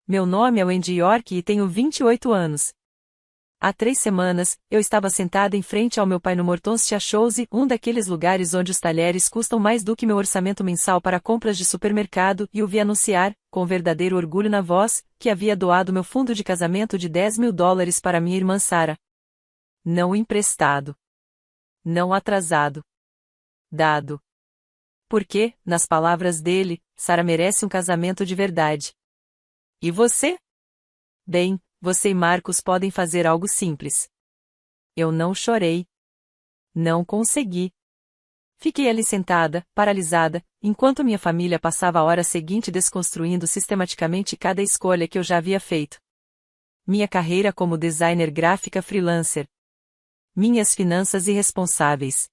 Meu nome é Wendy York e tenho 28 anos. Há 3 semanas, eu estava sentada em frente ao meu pai no Morton's Chachose, um daqueles lugares onde os talheres custam mais do que meu orçamento mensal para compras de supermercado, e o vi anunciar, com verdadeiro orgulho na voz, que havia doado meu fundo de casamento de $10.000 para minha irmã Sarah. Não emprestado. Não atrasado. Dado. Porque, nas palavras dele, Sarah merece um casamento de verdade. E você? Bem, você e Marcos podem fazer algo simples. Eu não chorei. Não consegui. Fiquei ali sentada, paralisada, enquanto minha família passava a hora seguinte desconstruindo sistematicamente cada escolha que eu já havia feito. Minha carreira como designer gráfica freelancer. Minhas finanças irresponsáveis.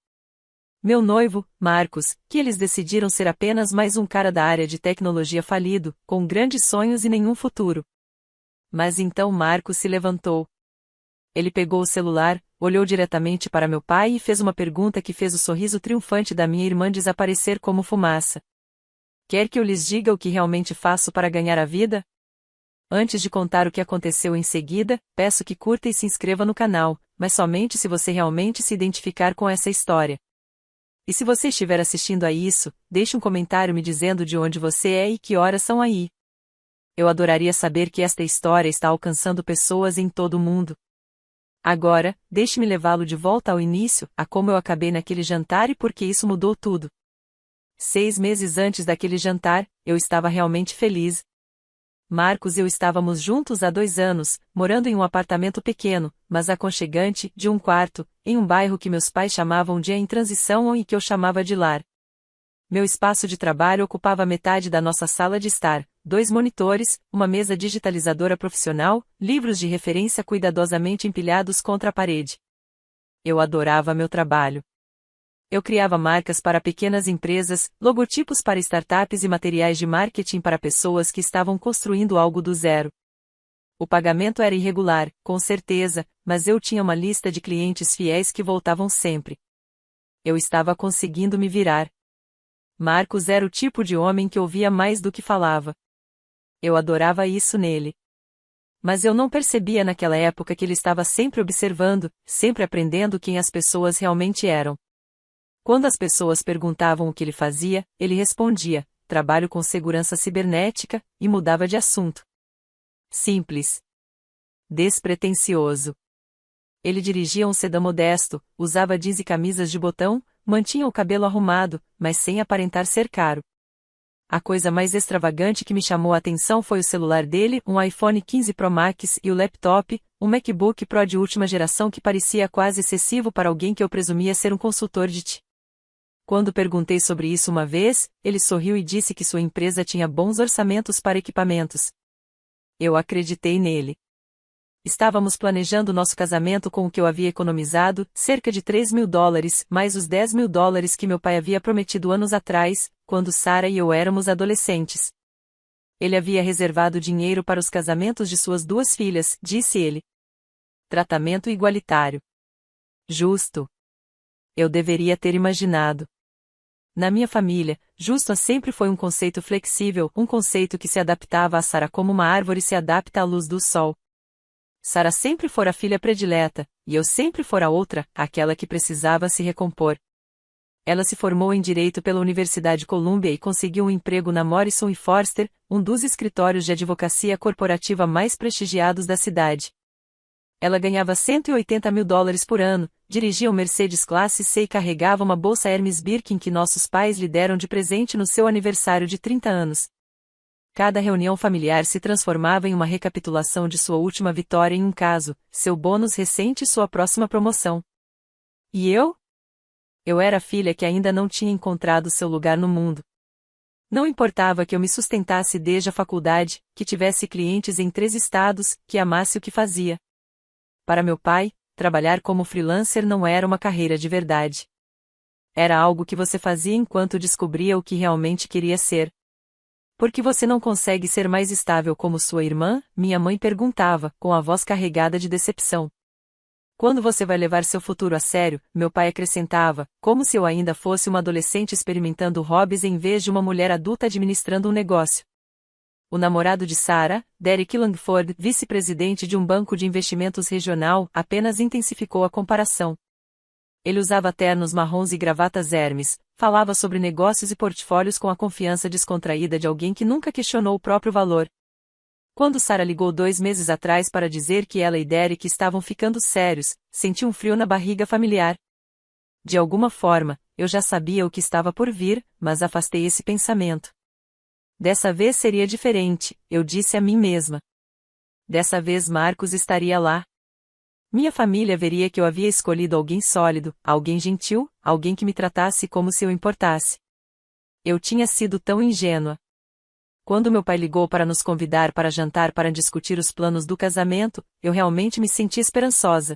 Meu noivo, Marcos, que eles decidiram ser apenas mais um cara da área de tecnologia falido, com grandes sonhos e nenhum futuro. Mas então Marcos se levantou. Ele pegou o celular, olhou diretamente para meu pai e fez uma pergunta que fez o sorriso triunfante da minha irmã desaparecer como fumaça. Quer que eu lhes diga o que realmente faço para ganhar a vida? Antes de contar o que aconteceu em seguida, peço que curta e se inscreva no canal, mas somente se você realmente se identificar com essa história. E se você estiver assistindo a isso, deixe um comentário me dizendo de onde você é e que horas são aí. Eu adoraria saber que esta história está alcançando pessoas em todo o mundo. Agora, deixe-me levá-lo de volta ao início, a como eu acabei naquele jantar e por que isso mudou tudo. 6 meses antes daquele jantar, eu estava realmente feliz. Marcos e eu estávamos juntos há 2 anos, morando em um apartamento pequeno, mas aconchegante, de um quarto, em um bairro que meus pais chamavam de em transição e que eu chamava de lar. Meu espaço de trabalho ocupava metade da nossa sala de estar, 2 monitores, uma mesa digitalizadora profissional, livros de referência cuidadosamente empilhados contra a parede. Eu adorava meu trabalho. Eu criava marcas para pequenas empresas, logotipos para startups e materiais de marketing para pessoas que estavam construindo algo do zero. O pagamento era irregular, com certeza, mas eu tinha uma lista de clientes fiéis que voltavam sempre. Eu estava conseguindo me virar. Marcos era o tipo de homem que ouvia mais do que falava. Eu adorava isso nele. Mas eu não percebia naquela época que ele estava sempre observando, sempre aprendendo quem as pessoas realmente eram. Quando as pessoas perguntavam o que ele fazia, ele respondia: trabalho com segurança cibernética, e mudava de assunto. Simples. Despretensioso. Ele dirigia um sedã modesto, usava jeans e camisas de botão, mantinha o cabelo arrumado, mas sem aparentar ser caro. A coisa mais extravagante que me chamou a atenção foi o celular dele, um iPhone 15 Pro Max, e o laptop, um MacBook Pro de última geração que parecia quase excessivo para alguém que eu presumia ser um consultor de TI. Quando perguntei sobre isso uma vez, ele sorriu e disse que sua empresa tinha bons orçamentos para equipamentos. Eu acreditei nele. Estávamos planejando nosso casamento com o que eu havia economizado, cerca de $3.000, mais os $10.000 que meu pai havia prometido anos atrás, quando Sarah e eu éramos adolescentes. Ele havia reservado dinheiro para os casamentos de suas 2 filhas, disse ele. Tratamento igualitário. Justo. Eu deveria ter imaginado. Na minha família, justo sempre foi um conceito flexível, um conceito que se adaptava a Sarah como uma árvore se adapta à luz do sol. Sarah sempre fora a filha predileta, e eu sempre fora a outra, aquela que precisava se recompor. Ela se formou em Direito pela Universidade Columbia e conseguiu um emprego na Morrison & Foerster, um dos escritórios de advocacia corporativa mais prestigiados da cidade. Ela ganhava $180.000 por ano, dirigia um Mercedes Classe C e carregava uma bolsa Hermes Birkin que nossos pais lhe deram de presente no seu aniversário de 30 anos. Cada reunião familiar se transformava em uma recapitulação de sua última vitória em um caso, seu bônus recente e sua próxima promoção. E eu? Eu era a filha que ainda não tinha encontrado seu lugar no mundo. Não importava que eu me sustentasse desde a faculdade, que tivesse clientes em 3 estados, que amasse o que fazia. Para meu pai, trabalhar como freelancer não era uma carreira de verdade. Era algo que você fazia enquanto descobria o que realmente queria ser. Por que você não consegue ser mais estável como sua irmã? Minha mãe perguntava, com a voz carregada de decepção. Quando você vai levar seu futuro a sério? Meu pai acrescentava, como se eu ainda fosse uma adolescente experimentando hobbies em vez de uma mulher adulta administrando um negócio. O namorado de Sarah, Derek Langford, vice-presidente de um banco de investimentos regional, apenas intensificou a comparação. Ele usava ternos marrons e gravatas Hermes, falava sobre negócios e portfólios com a confiança descontraída de alguém que nunca questionou o próprio valor. Quando Sarah ligou 2 meses atrás para dizer que ela e Derek estavam ficando sérios, senti um frio na barriga familiar. De alguma forma, eu já sabia o que estava por vir, mas afastei esse pensamento. Dessa vez seria diferente, eu disse a mim mesma. Dessa vez Marcos estaria lá. Minha família veria que eu havia escolhido alguém sólido, alguém gentil, alguém que me tratasse como se eu importasse. Eu tinha sido tão ingênua. Quando meu pai ligou para nos convidar para jantar para discutir os planos do casamento, eu realmente me senti esperançosa.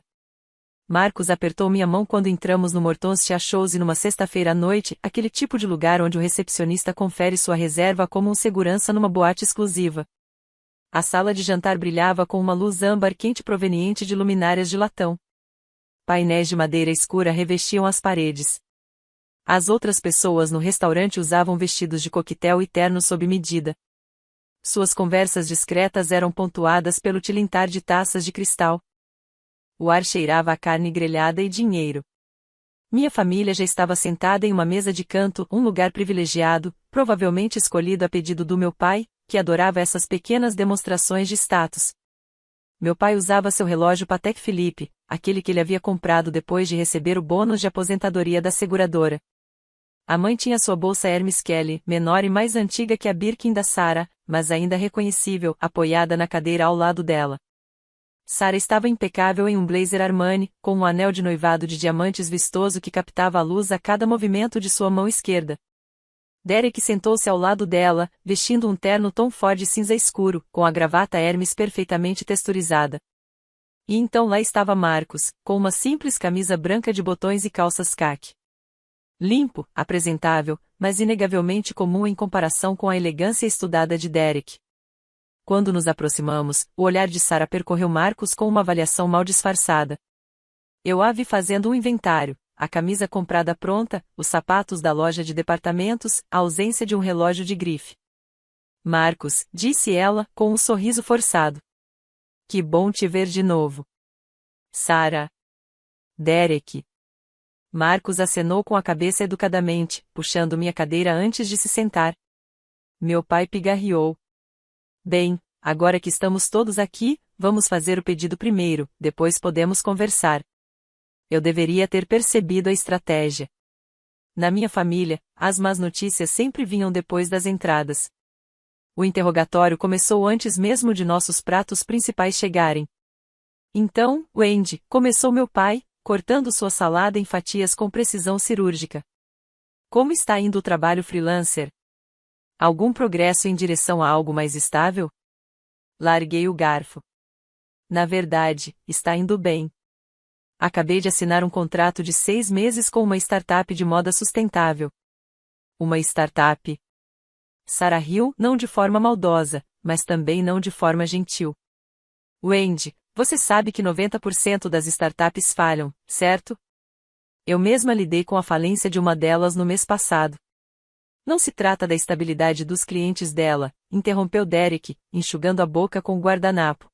Marcos apertou minha mão quando entramos no Morton's Tea House numa sexta-feira à noite, aquele tipo de lugar onde o recepcionista confere sua reserva como um segurança numa boate exclusiva. A sala de jantar brilhava com uma luz âmbar quente proveniente de luminárias de latão. Painéis de madeira escura revestiam as paredes. As outras pessoas no restaurante usavam vestidos de coquetel e ternos sob medida. Suas conversas discretas eram pontuadas pelo tilintar de taças de cristal. O ar cheirava a carne grelhada e dinheiro. Minha família já estava sentada em uma mesa de canto, um lugar privilegiado, provavelmente escolhido a pedido do meu pai, que adorava essas pequenas demonstrações de status. Meu pai usava seu relógio Patek Philippe, aquele que ele havia comprado depois de receber o bônus de aposentadoria da seguradora. A mãe tinha sua bolsa Hermes Kelly, menor e mais antiga que a Birkin da Sarah, mas ainda reconhecível, apoiada na cadeira ao lado dela. Sarah estava impecável em um blazer Armani, com um anel de noivado de diamantes vistoso que captava a luz a cada movimento de sua mão esquerda. Derek sentou-se ao lado dela, vestindo um terno Tom Ford cinza escuro, com a gravata Hermes perfeitamente texturizada. E então lá estava Marcos, com uma simples camisa branca de botões e calças caque. Limpo, apresentável, mas inegavelmente comum em comparação com a elegância estudada de Derek. Quando nos aproximamos, o olhar de Sarah percorreu Marcos com uma avaliação mal disfarçada. Eu a vi fazendo um inventário, a camisa comprada pronta, os sapatos da loja de departamentos, a ausência de um relógio de grife. Marcos, disse ela, com um sorriso forçado. Que bom te ver de novo. Sarah. Derek. Marcos acenou com a cabeça educadamente, puxando minha cadeira antes de se sentar. Meu pai pigarreou. Bem, agora que estamos todos aqui, vamos fazer o pedido primeiro, depois podemos conversar. Eu deveria ter percebido a estratégia. Na minha família, as más notícias sempre vinham depois das entradas. O interrogatório começou antes mesmo de nossos pratos principais chegarem. Então, Wendy, começou meu pai, cortando sua salada em fatias com precisão cirúrgica. Como está indo o trabalho freelancer? Algum progresso em direção a algo mais estável? Larguei o garfo. Na verdade, está indo bem. Acabei de assinar um contrato de 6 meses com uma startup de moda sustentável. Uma startup? Sarah riu, não de forma maldosa, mas também não de forma gentil. Wendy, você sabe que 90% das startups falham, certo? Eu mesma lidei com a falência de uma delas no mês passado. Não se trata da estabilidade dos clientes dela, interrompeu Derek, enxugando a boca com o guardanapo.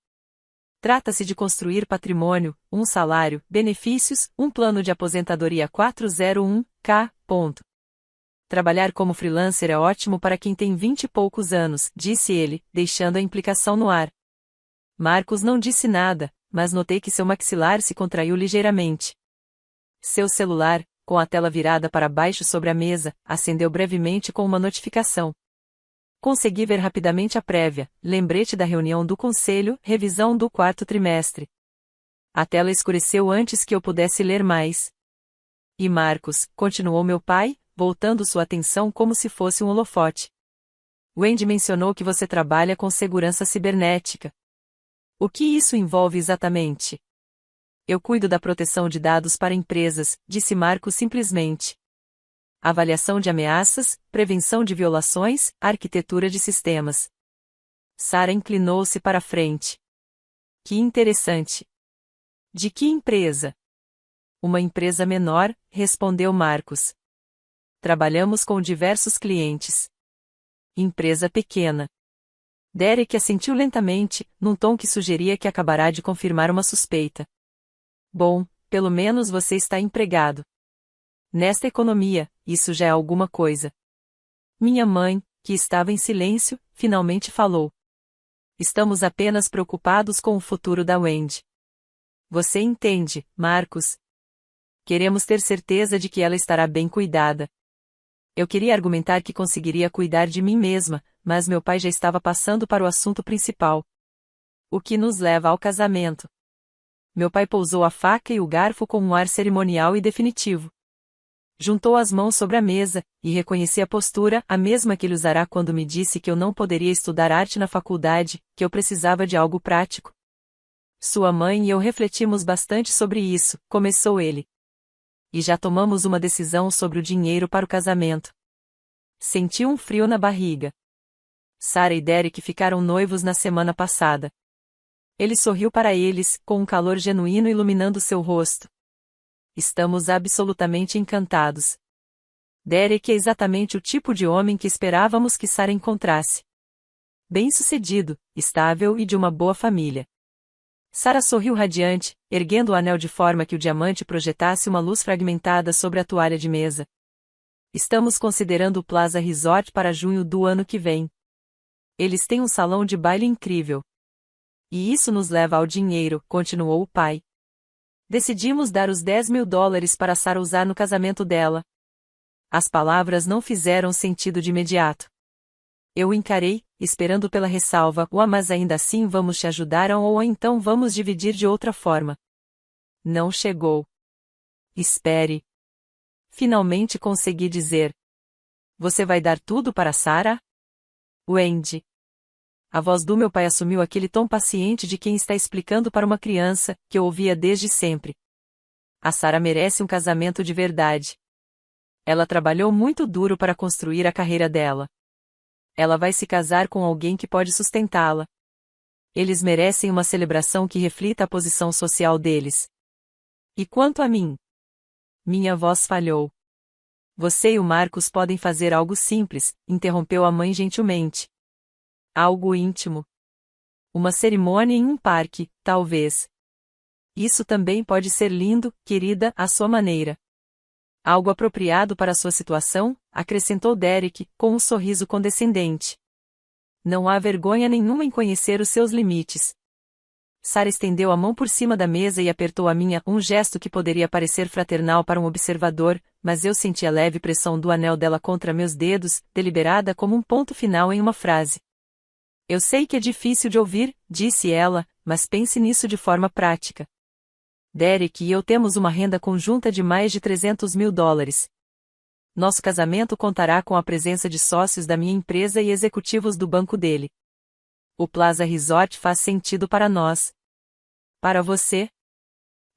Trata-se de construir patrimônio, um salário, benefícios, um plano de aposentadoria 401k. Trabalhar como freelancer é ótimo para quem tem 20 e poucos anos, disse ele, deixando a implicação no ar. Marcos não disse nada, mas notei que seu maxilar se contraiu ligeiramente. Seu celular, com a tela virada para baixo sobre a mesa, acendeu brevemente com uma notificação. Consegui ver rapidamente a prévia, lembrete da reunião do conselho, revisão do 4º trimestre. A tela escureceu antes que eu pudesse ler mais. E Marcos, continuou meu pai, voltando sua atenção como se fosse um holofote. Wendy mencionou que você trabalha com segurança cibernética. O que isso envolve exatamente? Eu cuido da proteção de dados para empresas, disse Marcos simplesmente. Avaliação de ameaças, prevenção de violações, arquitetura de sistemas. Sarah inclinou-se para a frente. Que interessante. De que empresa? Uma empresa menor, respondeu Marcos. Trabalhamos com diversos clientes. Empresa pequena. Derek assentiu lentamente, num tom que sugeria que acabará de confirmar uma suspeita. Bom, pelo menos você está empregado. Nesta economia, isso já é alguma coisa. Minha mãe, que estava em silêncio, finalmente falou. Estamos apenas preocupados com o futuro da Wendy. Você entende, Marcos? Queremos ter certeza de que ela estará bem cuidada. Eu queria argumentar que conseguiria cuidar de mim mesma, mas meu pai já estava passando para o assunto principal. O que nos leva ao casamento. Meu pai pousou a faca e o garfo com um ar cerimonial e definitivo. Juntou as mãos sobre a mesa, e reconheci a postura, a mesma que ele usará quando me disse que eu não poderia estudar arte na faculdade, que eu precisava de algo prático. Sua mãe e eu refletimos bastante sobre isso, começou ele. E já tomamos uma decisão sobre o dinheiro para o casamento. Senti um frio na barriga. Sarah e Derek ficaram noivos na semana passada. Ele sorriu para eles, com um calor genuíno iluminando seu rosto. Estamos absolutamente encantados. Derek é exatamente o tipo de homem que esperávamos que Sarah encontrasse. Bem-sucedido, estável e de uma boa família. Sarah sorriu radiante, erguendo o anel de forma que o diamante projetasse uma luz fragmentada sobre a toalha de mesa. Estamos considerando o Plaza Resort para junho do ano que vem. Eles têm um salão de baile incrível. E isso nos leva ao dinheiro, continuou o pai. Decidimos dar os $10.000 para Sarah usar no casamento dela. As palavras não fizeram sentido de imediato. Eu o encarei, esperando pela ressalva, mas ainda assim vamos te ajudar ou então vamos dividir de outra forma. Não chegou. Espere. Finalmente consegui dizer. Você vai dar tudo para Sarah? Wendy. A voz do meu pai assumiu aquele tom paciente de quem está explicando para uma criança, que eu ouvia desde sempre. A Sarah merece um casamento de verdade. Ela trabalhou muito duro para construir a carreira dela. Ela vai se casar com alguém que pode sustentá-la. Eles merecem uma celebração que reflita a posição social deles. E quanto a mim? Minha voz falhou. Você e o Marcos podem fazer algo simples, interrompeu a mãe gentilmente. Algo íntimo. Uma cerimônia em um parque, talvez. Isso também pode ser lindo, querida, à sua maneira. Algo apropriado para a sua situação, acrescentou Derek, com um sorriso condescendente. Não há vergonha nenhuma em conhecer os seus limites. Sarah estendeu a mão por cima da mesa e apertou a minha, um gesto que poderia parecer fraternal para um observador, mas eu senti a leve pressão do anel dela contra meus dedos, deliberada como um ponto final em uma frase. Eu sei que é difícil de ouvir, disse ela, mas pense nisso de forma prática. Derek e eu temos uma renda conjunta de mais de $300.000. Nosso casamento contará com a presença de sócios da minha empresa e executivos do banco dele. O Plaza Resort faz sentido para nós. Para você?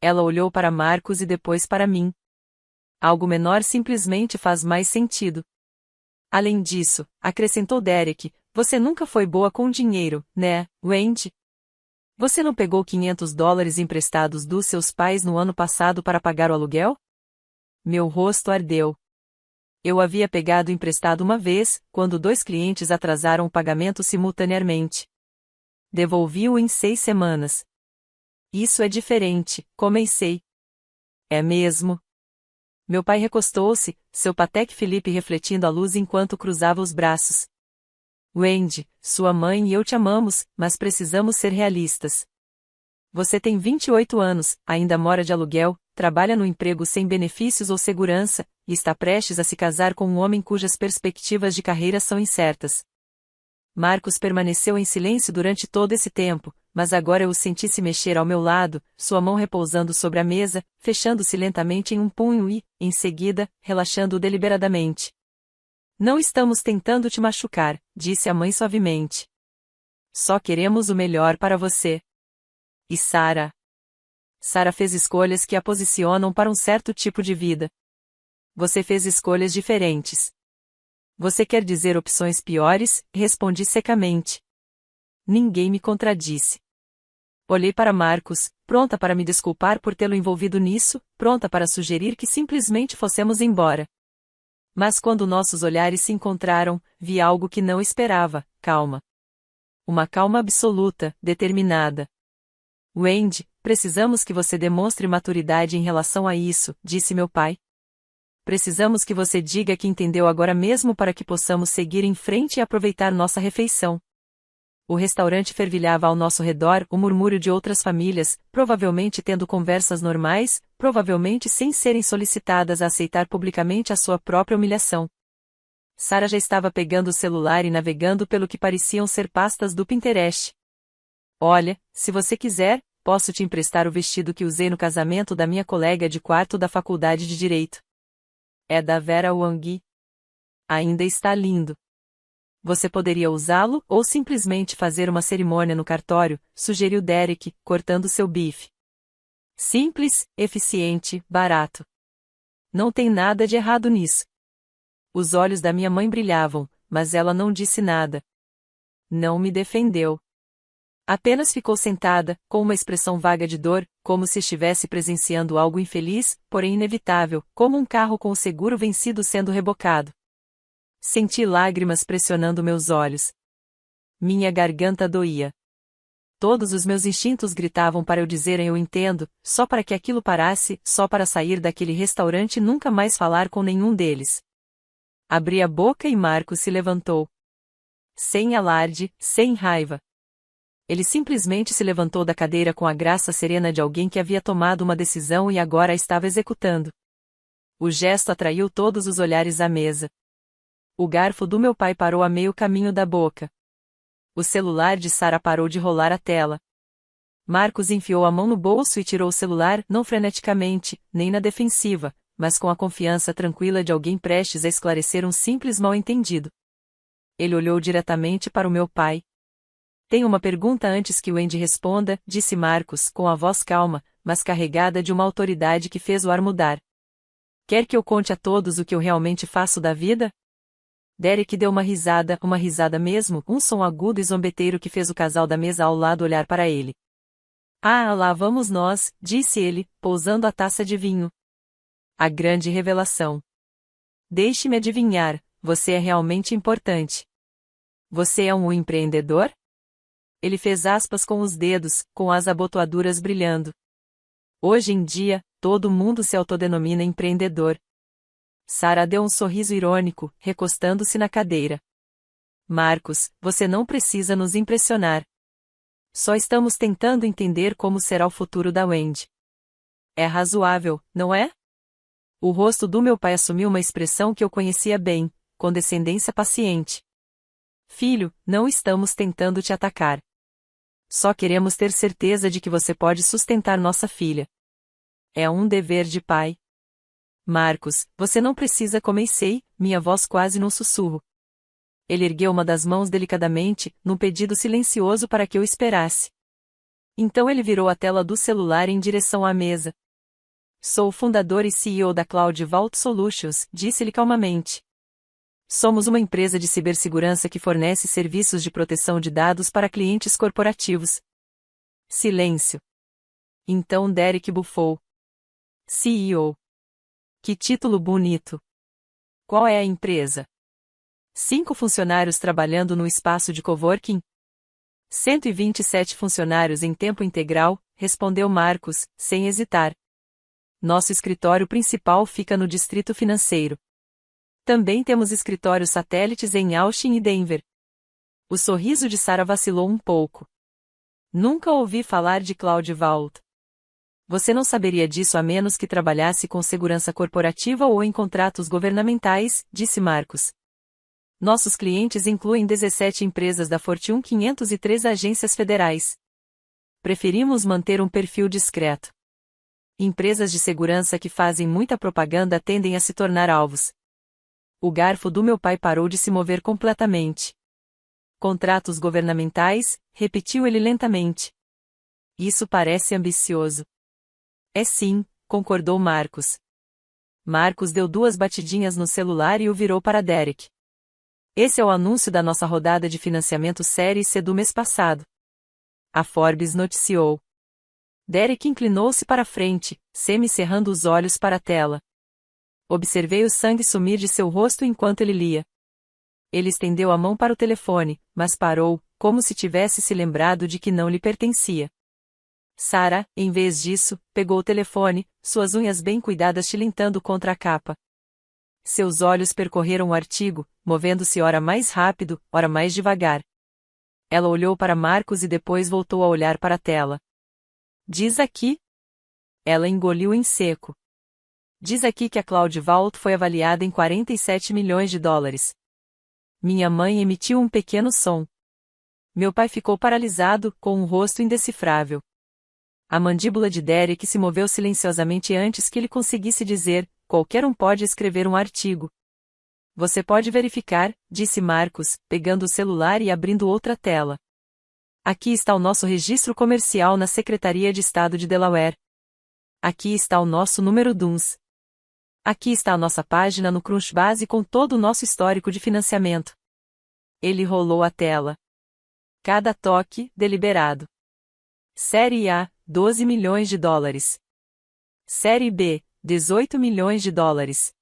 Ela olhou para Marcos e depois para mim. Algo menor simplesmente faz mais sentido. Além disso, acrescentou Derek, você nunca foi boa com dinheiro, né, Wendy? Você não pegou $500 emprestados dos seus pais no ano passado para pagar o aluguel? Meu rosto ardeu. Eu havia pegado emprestado uma vez, quando 2 clientes atrasaram o pagamento simultaneamente. Devolvi-o em 6 semanas. Isso é diferente, comecei. É mesmo? Meu pai recostou-se, seu Patek Philippe refletindo a luz enquanto cruzava os braços. Wendy, sua mãe e eu te amamos, mas precisamos ser realistas. Você tem 28 anos, ainda mora de aluguel, trabalha no emprego sem benefícios ou segurança, e está prestes a se casar com um homem cujas perspectivas de carreira são incertas. Marcos permaneceu em silêncio durante todo esse tempo, mas agora eu o senti se mexer ao meu lado, sua mão repousando sobre a mesa, fechando-se lentamente em um punho e, em seguida, relaxando-o deliberadamente. Não estamos tentando te machucar, disse a mãe suavemente. Só queremos o melhor para você. E Sarah? Sarah fez escolhas que a posicionam para um certo tipo de vida. Você fez escolhas diferentes. Você quer dizer opções piores? Respondi secamente. Ninguém me contradisse. Olhei para Marcos, pronta para me desculpar por tê-lo envolvido nisso, pronta para sugerir que simplesmente fossemos embora. Mas quando nossos olhares se encontraram, vi algo que não esperava, calma. Uma calma absoluta, determinada. Wendy, precisamos que você demonstre maturidade em relação a isso, disse meu pai. Precisamos que você diga que entendeu agora mesmo para que possamos seguir em frente e aproveitar nossa refeição. O restaurante fervilhava ao nosso redor, o murmúrio de outras famílias, provavelmente tendo conversas normais, provavelmente sem serem solicitadas a aceitar publicamente a sua própria humilhação. Sarah já estava pegando o celular e navegando pelo que pareciam ser pastas do Pinterest. Olha, se você quiser, posso te emprestar o vestido que usei no casamento da minha colega de quarto da faculdade de Direito. É da Vera Wang. Ainda está lindo. Você poderia usá-lo ou simplesmente fazer uma cerimônia no cartório, sugeriu Derek, cortando seu bife. Simples, eficiente, barato. Não tem nada de errado nisso. Os olhos da minha mãe brilhavam, mas ela não disse nada. Não me defendeu. Apenas ficou sentada, com uma expressão vaga de dor, como se estivesse presenciando algo infeliz, porém inevitável, como um carro com o seguro vencido sendo rebocado. Senti lágrimas pressionando meus olhos. Minha garganta doía. Todos os meus instintos gritavam para eu dizer eu entendo, só para que aquilo parasse, só para sair daquele restaurante e nunca mais falar com nenhum deles. Abri a boca e Marcos se levantou. Sem alarde, sem raiva. Ele simplesmente se levantou da cadeira com a graça serena de alguém que havia tomado uma decisão e agora a estava executando. O gesto atraiu todos os olhares à mesa. O garfo do meu pai parou a meio caminho da boca. O celular de Sarah parou de rolar a tela. Marcos enfiou a mão no bolso e tirou o celular, não freneticamente, nem na defensiva, mas com a confiança tranquila de alguém prestes a esclarecer um simples mal-entendido. Ele olhou diretamente para o meu pai. Tenho uma pergunta antes que Wendy responda, disse Marcos, com a voz calma, mas carregada de uma autoridade que fez o ar mudar. Quer que eu conte a todos o que eu realmente faço da vida? Derek deu uma risada mesmo, um som agudo e zombeteiro que fez o casal da mesa ao lado olhar para ele. Ah, lá vamos nós, disse ele, pousando a taça de vinho. A grande revelação. Deixe-me adivinhar, você é realmente importante. Você é um empreendedor? Ele fez aspas com os dedos, com as abotoaduras brilhando. Hoje em dia, todo mundo se autodenomina empreendedor. Sarah deu um sorriso irônico, recostando-se na cadeira. Marcos, você não precisa nos impressionar. Só estamos tentando entender como será o futuro da Wendy. É razoável, não é? O rosto do meu pai assumiu uma expressão que eu conhecia bem, condescendência paciente. Filho, não estamos tentando te atacar. Só queremos ter certeza de que você pode sustentar nossa filha. É um dever de pai. Marcos, você não precisa comecei, minha voz quase num sussurro. Ele ergueu uma das mãos delicadamente, num pedido silencioso para que eu esperasse. Então ele virou a tela do celular em direção à mesa. Sou o fundador e CEO da Cloud Vault Solutions, disse-lhe calmamente. Somos uma empresa de cibersegurança que fornece serviços de proteção de dados para clientes corporativos. Silêncio. Então Derek bufou. CEO. Que título bonito! Qual é a empresa? 5 funcionários trabalhando no espaço de coworking? 127 funcionários em tempo integral, respondeu Marcos, sem hesitar. Nosso escritório principal fica no Distrito Financeiro. Também temos escritórios satélites em Austin e Denver. O sorriso de Sarah vacilou um pouco. Nunca ouvi falar de Cloud Vault. Você não saberia disso a menos que trabalhasse com segurança corporativa ou em contratos governamentais, disse Marcos. Nossos clientes incluem 17 empresas da Fortune 500 e 3 agências federais. Preferimos manter um perfil discreto. Empresas de segurança que fazem muita propaganda tendem a se tornar alvos. O garfo do meu pai parou de se mover completamente. Contratos governamentais, repetiu ele lentamente. Isso parece ambicioso. É sim, concordou Marcos. Marcos deu 2 batidinhas no celular e o virou para Derek. Esse é o anúncio da nossa rodada de financiamento Série C do mês passado. A Forbes noticiou. Derek inclinou-se para a frente, semi-cerrando os olhos para a tela. Observei o sangue sumir de seu rosto enquanto ele lia. Ele estendeu a mão para o telefone, mas parou, como se tivesse se lembrado de que não lhe pertencia. Sarah, em vez disso, pegou o telefone, suas unhas bem cuidadas tilintando contra a capa. Seus olhos percorreram o artigo, movendo-se ora mais rápido, ora mais devagar. Ela olhou para Marcos e depois voltou a olhar para a tela. Diz aqui. Ela engoliu em seco. Diz aqui que a Cloud Vault foi avaliada em 47 milhões de dólares. Minha mãe emitiu um pequeno som. Meu pai ficou paralisado, com um rosto indecifrável. A mandíbula de Derek se moveu silenciosamente antes que ele conseguisse dizer: qualquer um pode escrever um artigo. Você pode verificar, disse Marcos, pegando o celular e abrindo outra tela. Aqui está o nosso registro comercial na Secretaria de Estado de Delaware. Aqui está o nosso número DUNS. Aqui está a nossa página no Crunchbase com todo o nosso histórico de financiamento. Ele rolou a tela. Cada toque, deliberado. Série A, 12 milhões de dólares. Série B, 18 milhões de dólares.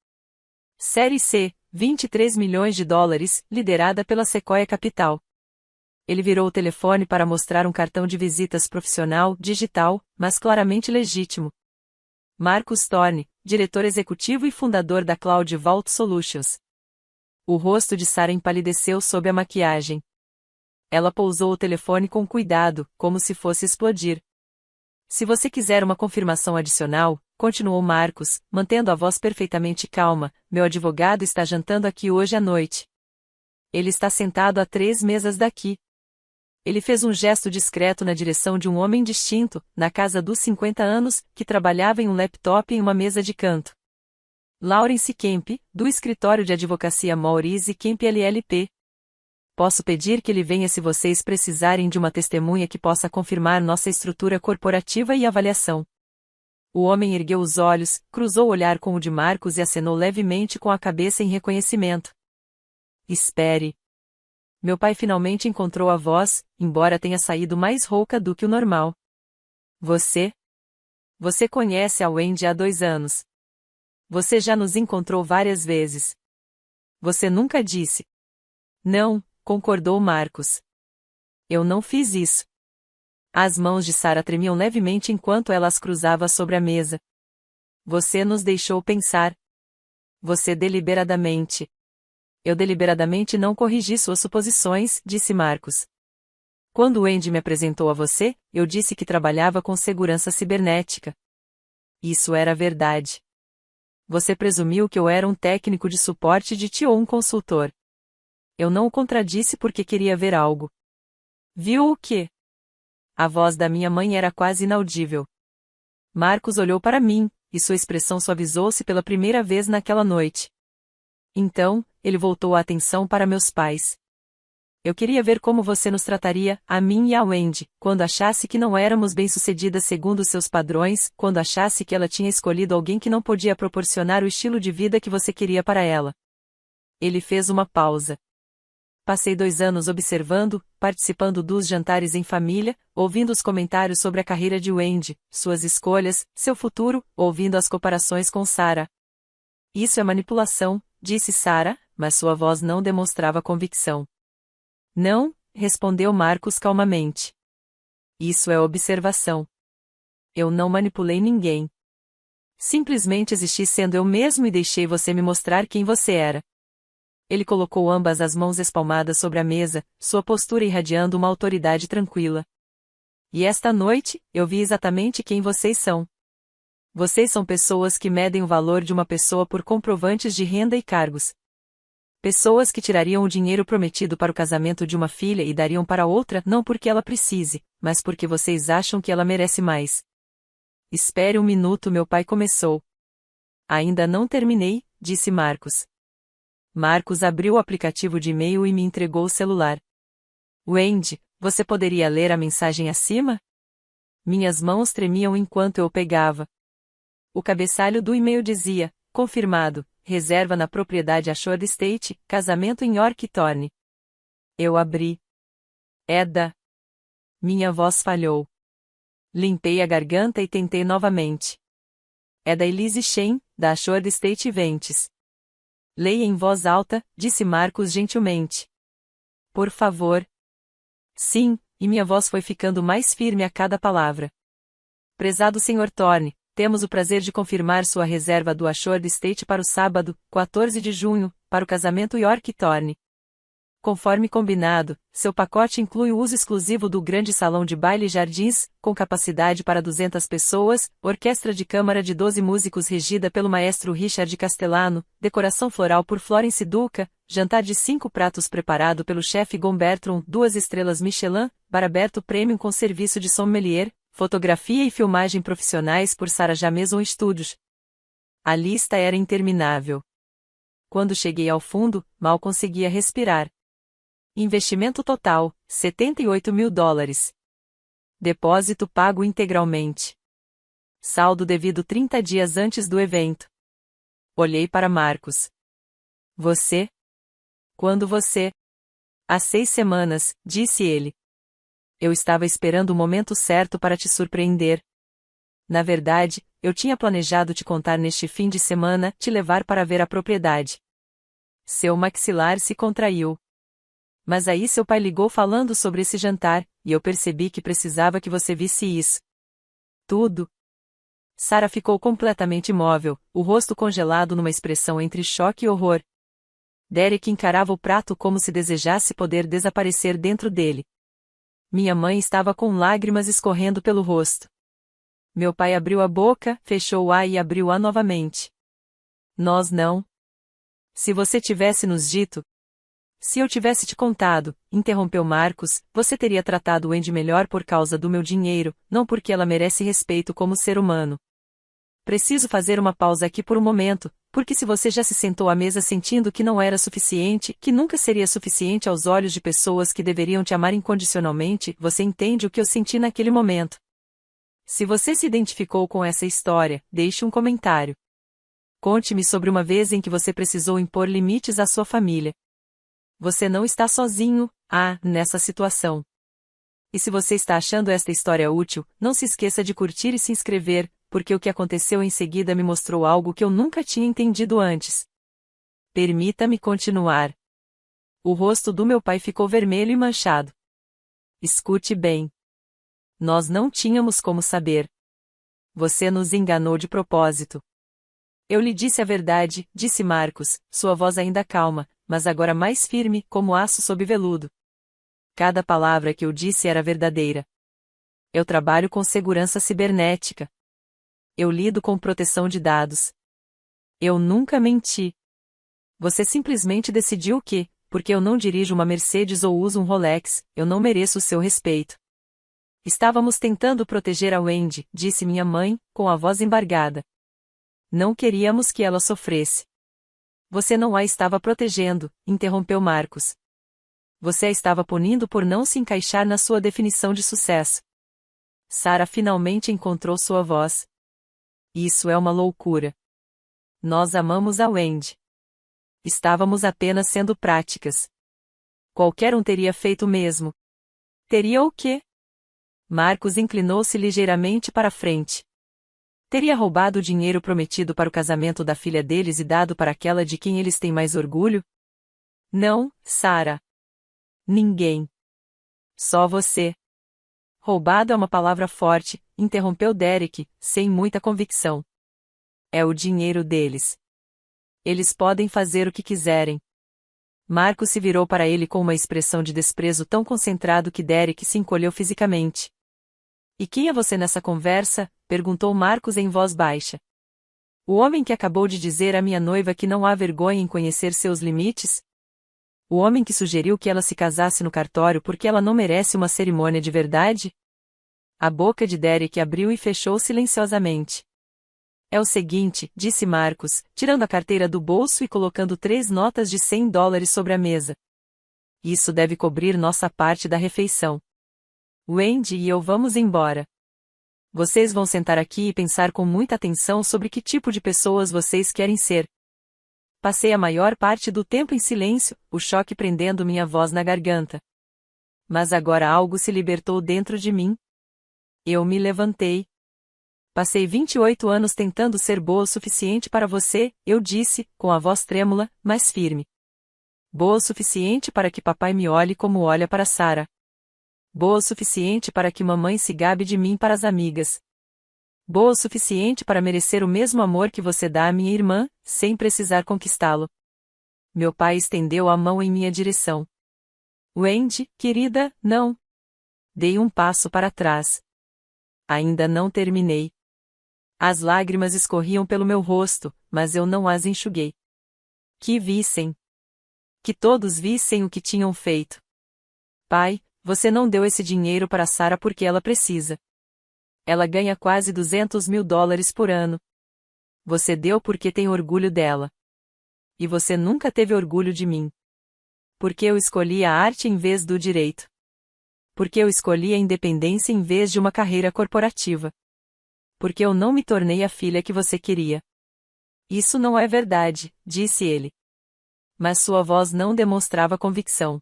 Série C, 23 milhões de dólares, liderada pela Sequoia Capital. Ele virou o telefone para mostrar um cartão de visitas profissional, digital, mas claramente legítimo. Marcus Thorne, diretor executivo e fundador da Cloud Vault Solutions. O rosto de Sarah empalideceu sob a maquiagem. Ela pousou o telefone com cuidado, como se fosse explodir. Se você quiser uma confirmação adicional, continuou Marcus, mantendo a voz perfeitamente calma, meu advogado está jantando aqui hoje à noite. Ele está sentado a 3 mesas daqui. Ele fez um gesto discreto na direção de um homem distinto, na casa dos 50 anos, que trabalhava em um laptop em uma mesa de canto. Lawrence Kemp, do escritório de advocacia Maurice Kemp LLP. Posso pedir que ele venha se vocês precisarem de uma testemunha que possa confirmar nossa estrutura corporativa e avaliação. O homem ergueu os olhos, cruzou o olhar com o de Marcos e acenou levemente com a cabeça em reconhecimento. Espere. Meu pai finalmente encontrou a voz, embora tenha saído mais rouca do que o normal. Você? Você conhece a Wendy há 2 anos. Você já nos encontrou várias vezes. Você nunca disse. Não, concordou Marcos. Eu não fiz isso. As mãos de Sarah tremiam levemente enquanto ela as cruzava sobre a mesa. Você nos deixou pensar. Você deliberadamente. Eu deliberadamente não corrigi suas suposições, disse Marcos. Quando Wendy me apresentou a você, eu disse que trabalhava com segurança cibernética. Isso era verdade. Você presumiu que eu era um técnico de suporte de TI ou um consultor. Eu não o contradisse porque queria ver algo. Viu o quê? A voz da minha mãe era quase inaudível. Marcos olhou para mim, e sua expressão suavizou-se pela primeira vez naquela noite. Então, ele voltou a atenção para meus pais. Eu queria ver como você nos trataria, a mim e a Wendy, quando achasse que não éramos bem-sucedidas segundo seus padrões, quando achasse que ela tinha escolhido alguém que não podia proporcionar o estilo de vida que você queria para ela. Ele fez uma pausa. Passei 2 anos observando, participando dos jantares em família, ouvindo os comentários sobre a carreira de Wendy, suas escolhas, seu futuro, ouvindo as comparações com Sarah. Isso é manipulação, disse Sarah, mas sua voz não demonstrava convicção. Não, respondeu Marcos calmamente. Isso é observação. Eu não manipulei ninguém. Simplesmente existi sendo eu mesmo e deixei você me mostrar quem você era. Ele colocou ambas as mãos espalmadas sobre a mesa, sua postura irradiando uma autoridade tranquila. E esta noite, eu vi exatamente quem vocês são. Vocês são pessoas que medem o valor de uma pessoa por comprovantes de renda e cargos. Pessoas que tirariam o dinheiro prometido para o casamento de uma filha e dariam para outra não porque ela precise, mas porque vocês acham que ela merece mais. Espere um minuto, meu pai começou. Ainda não terminei, disse Marcos. Marcos abriu o aplicativo de e-mail e me entregou o celular. Wendy, você poderia ler a mensagem acima? Minhas mãos tremiam enquanto eu pegava. O cabeçalho do e-mail dizia, confirmado, reserva na propriedade Ashore Estate, casamento em York Thorne. Eu abri. Eda. Minha voz falhou. Limpei a garganta e tentei novamente. É da Elise Shen, da Ashore Estate Events. Leia em voz alta, disse Marcos gentilmente. Por favor. Sim, e minha voz foi ficando mais firme a cada palavra. Prezado Sr. Thorne, temos o prazer de confirmar sua reserva do Ashford Estate para o sábado, 14 de junho, para o casamento York Thorne. Conforme combinado, seu pacote inclui o uso exclusivo do grande salão de baile e jardins, com capacidade para 200 pessoas, orquestra de câmara de 12 músicos regida pelo maestro Richard Castellano, decoração floral por Florence Duca, jantar de 5 pratos preparado pelo chefe Gombertron, 2 estrelas Michelin, bar aberto premium com serviço de sommelier, fotografia e filmagem profissionais por Sarah Jameson Studios. A lista era interminável. Quando cheguei ao fundo, mal conseguia respirar. Investimento total, $78 mil. Depósito pago integralmente. Saldo devido 30 dias antes do evento. Olhei para Marcos. Você? Quando você? Há 6 semanas, disse ele. Eu estava esperando o momento certo para te surpreender. Na verdade, eu tinha planejado te contar neste fim de semana, te levar para ver a propriedade. Seu maxilar se contraiu. Mas aí seu pai ligou falando sobre esse jantar, e eu percebi que precisava que você visse isso. Tudo. Sarah ficou completamente imóvel, o rosto congelado numa expressão entre choque e horror. Derek encarava o prato como se desejasse poder desaparecer dentro dele. Minha mãe estava com lágrimas escorrendo pelo rosto. Meu pai abriu a boca, fechou-a e abriu-a novamente. Nós não. Se você tivesse nos dito. Se eu tivesse te contado, interrompeu Marcos, você teria tratado Wendy melhor por causa do meu dinheiro, não porque ela merece respeito como ser humano. Preciso fazer uma pausa aqui por um momento, porque se você já se sentou à mesa sentindo que não era suficiente, que nunca seria suficiente aos olhos de pessoas que deveriam te amar incondicionalmente, você entende o que eu senti naquele momento. Se você se identificou com essa história, deixe um comentário. Conte-me sobre uma vez em que você precisou impor limites à sua família. Você não está sozinho, nessa situação. E se você está achando esta história útil, não se esqueça de curtir e se inscrever, porque o que aconteceu em seguida me mostrou algo que eu nunca tinha entendido antes. Permita-me continuar. O rosto do meu pai ficou vermelho e manchado. Escute bem. Nós não tínhamos como saber. Você nos enganou de propósito. Eu lhe disse a verdade, disse Marcos, sua voz ainda calma, mas agora mais firme, como aço sob veludo. Cada palavra que eu disse era verdadeira. Eu trabalho com segurança cibernética. Eu lido com proteção de dados. Eu nunca menti. Você simplesmente decidiu que, porque eu não dirijo uma Mercedes ou uso um Rolex, eu não mereço o seu respeito. Estávamos tentando proteger a Wendy, disse minha mãe, com a voz embargada. Não queríamos que ela sofresse. Você não a estava protegendo, interrompeu Marcos. Você a estava punindo por não se encaixar na sua definição de sucesso. Sarah finalmente encontrou sua voz. Isso é uma loucura. Nós amamos a Wendy. Estávamos apenas sendo práticas. Qualquer um teria feito o mesmo. Teria o quê? Marcos inclinou-se ligeiramente para a frente. Teria roubado o dinheiro prometido para o casamento da filha deles e dado para aquela de quem eles têm mais orgulho? Não, Sarah. Ninguém. Só você. Roubado é uma palavra forte, interrompeu Derek, sem muita convicção. É o dinheiro deles. Eles podem fazer o que quiserem. Marcos se virou para ele com uma expressão de desprezo tão concentrado que Derek se encolheu fisicamente. E quem é você nessa conversa? Perguntou Marcos em voz baixa. O homem que acabou de dizer à minha noiva que não há vergonha em conhecer seus limites? O homem que sugeriu que ela se casasse no cartório porque ela não merece uma cerimônia de verdade? A boca de Derek abriu e fechou silenciosamente. É o seguinte, disse Marcos, tirando a carteira do bolso e colocando 3 notas de $100 sobre a mesa. Isso deve cobrir nossa parte da refeição. Wendy e eu vamos embora. Vocês vão sentar aqui e pensar com muita atenção sobre que tipo de pessoas vocês querem ser. Passei a maior parte do tempo em silêncio, o choque prendendo minha voz na garganta. Mas agora algo se libertou dentro de mim. Eu me levantei. Passei 28 anos tentando ser boa o suficiente para você, eu disse, com a voz trêmula, mas firme. Boa o suficiente para que papai me olhe como olha para Sarah. Boa o suficiente para que mamãe se gabe de mim para as amigas. Boa o suficiente para merecer o mesmo amor que você dá à minha irmã, sem precisar conquistá-lo. Meu pai estendeu a mão em minha direção. Wendy, querida, não. Dei um passo para trás. Ainda não terminei. As lágrimas escorriam pelo meu rosto, mas eu não as enxuguei. Que vissem. Que todos vissem o que tinham feito. Pai, você não deu esse dinheiro para Sarah porque ela precisa. Ela ganha quase $200.000 por ano. Você deu porque tem orgulho dela. E você nunca teve orgulho de mim. Porque eu escolhi a arte em vez do direito. Porque eu escolhi a independência em vez de uma carreira corporativa. Porque eu não me tornei a filha que você queria. Isso não é verdade, disse ele. Mas sua voz não demonstrava convicção.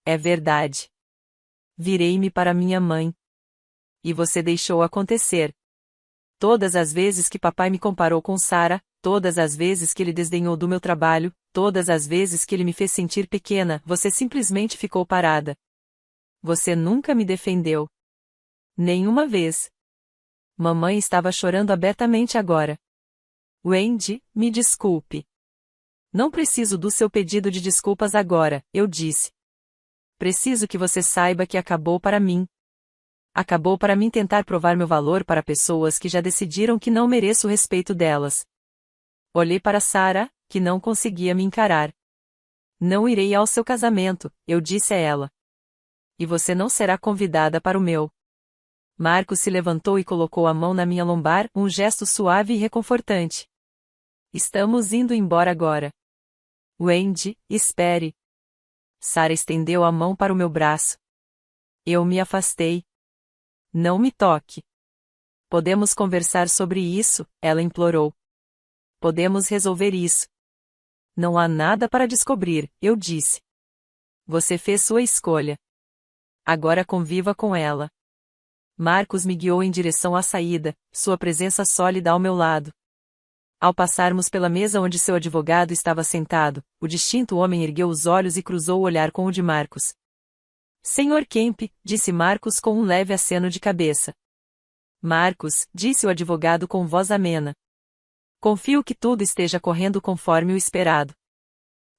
É verdade. Virei-me para minha mãe. E você deixou acontecer. Todas as vezes que papai me comparou com Sarah, todas as vezes que ele desdenhou do meu trabalho, todas as vezes que ele me fez sentir pequena, você simplesmente ficou parada. Você nunca me defendeu. Nenhuma vez. Mamãe estava chorando abertamente agora. Wendy, me desculpe. Não preciso do seu pedido de desculpas agora, eu disse. Preciso que você saiba que acabou para mim. Acabou para mim tentar provar meu valor para pessoas que já decidiram que não mereço o respeito delas. Olhei para Sarah, que não conseguia me encarar. Não irei ao seu casamento, eu disse a ela. E você não será convidada para o meu. Marcos se levantou e colocou a mão na minha lombar, um gesto suave e reconfortante. Estamos indo embora agora. Wendy, espere. Sarah estendeu a mão para o meu braço. Eu me afastei. Não me toque. Podemos conversar sobre isso, ela implorou. Podemos resolver isso. Não há nada para descobrir, eu disse. Você fez sua escolha. Agora conviva com ela. Marcos me guiou em direção à saída, sua presença sólida ao meu lado. Ao passarmos pela mesa onde seu advogado estava sentado, o distinto homem ergueu os olhos e cruzou o olhar com o de Marcos. Senhor Kemp, disse Marcos com um leve aceno de cabeça. Marcos, disse o advogado com voz amena. Confio que tudo esteja correndo conforme o esperado.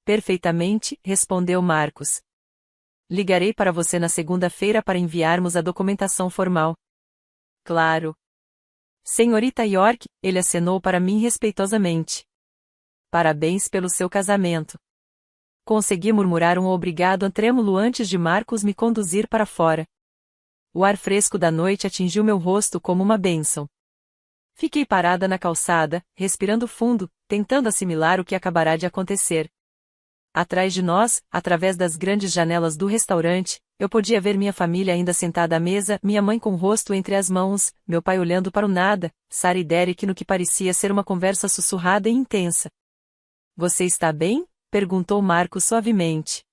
Perfeitamente, respondeu Marcos. Ligarei para você na segunda-feira para enviarmos a documentação formal. Claro. Senhorita York, ele acenou para mim respeitosamente. Parabéns pelo seu casamento. Consegui murmurar um obrigado trêmulo antes de Marcos me conduzir para fora. O ar fresco da noite atingiu meu rosto como uma bênção. Fiquei parada na calçada, respirando fundo, tentando assimilar o que acabará de acontecer. Atrás de nós, através das grandes janelas do restaurante, eu podia ver minha família ainda sentada à mesa, minha mãe com o rosto entre as mãos, meu pai olhando para o nada, Sarah e Derek no que parecia ser uma conversa sussurrada e intensa. Você está bem? Perguntou Marcos suavemente.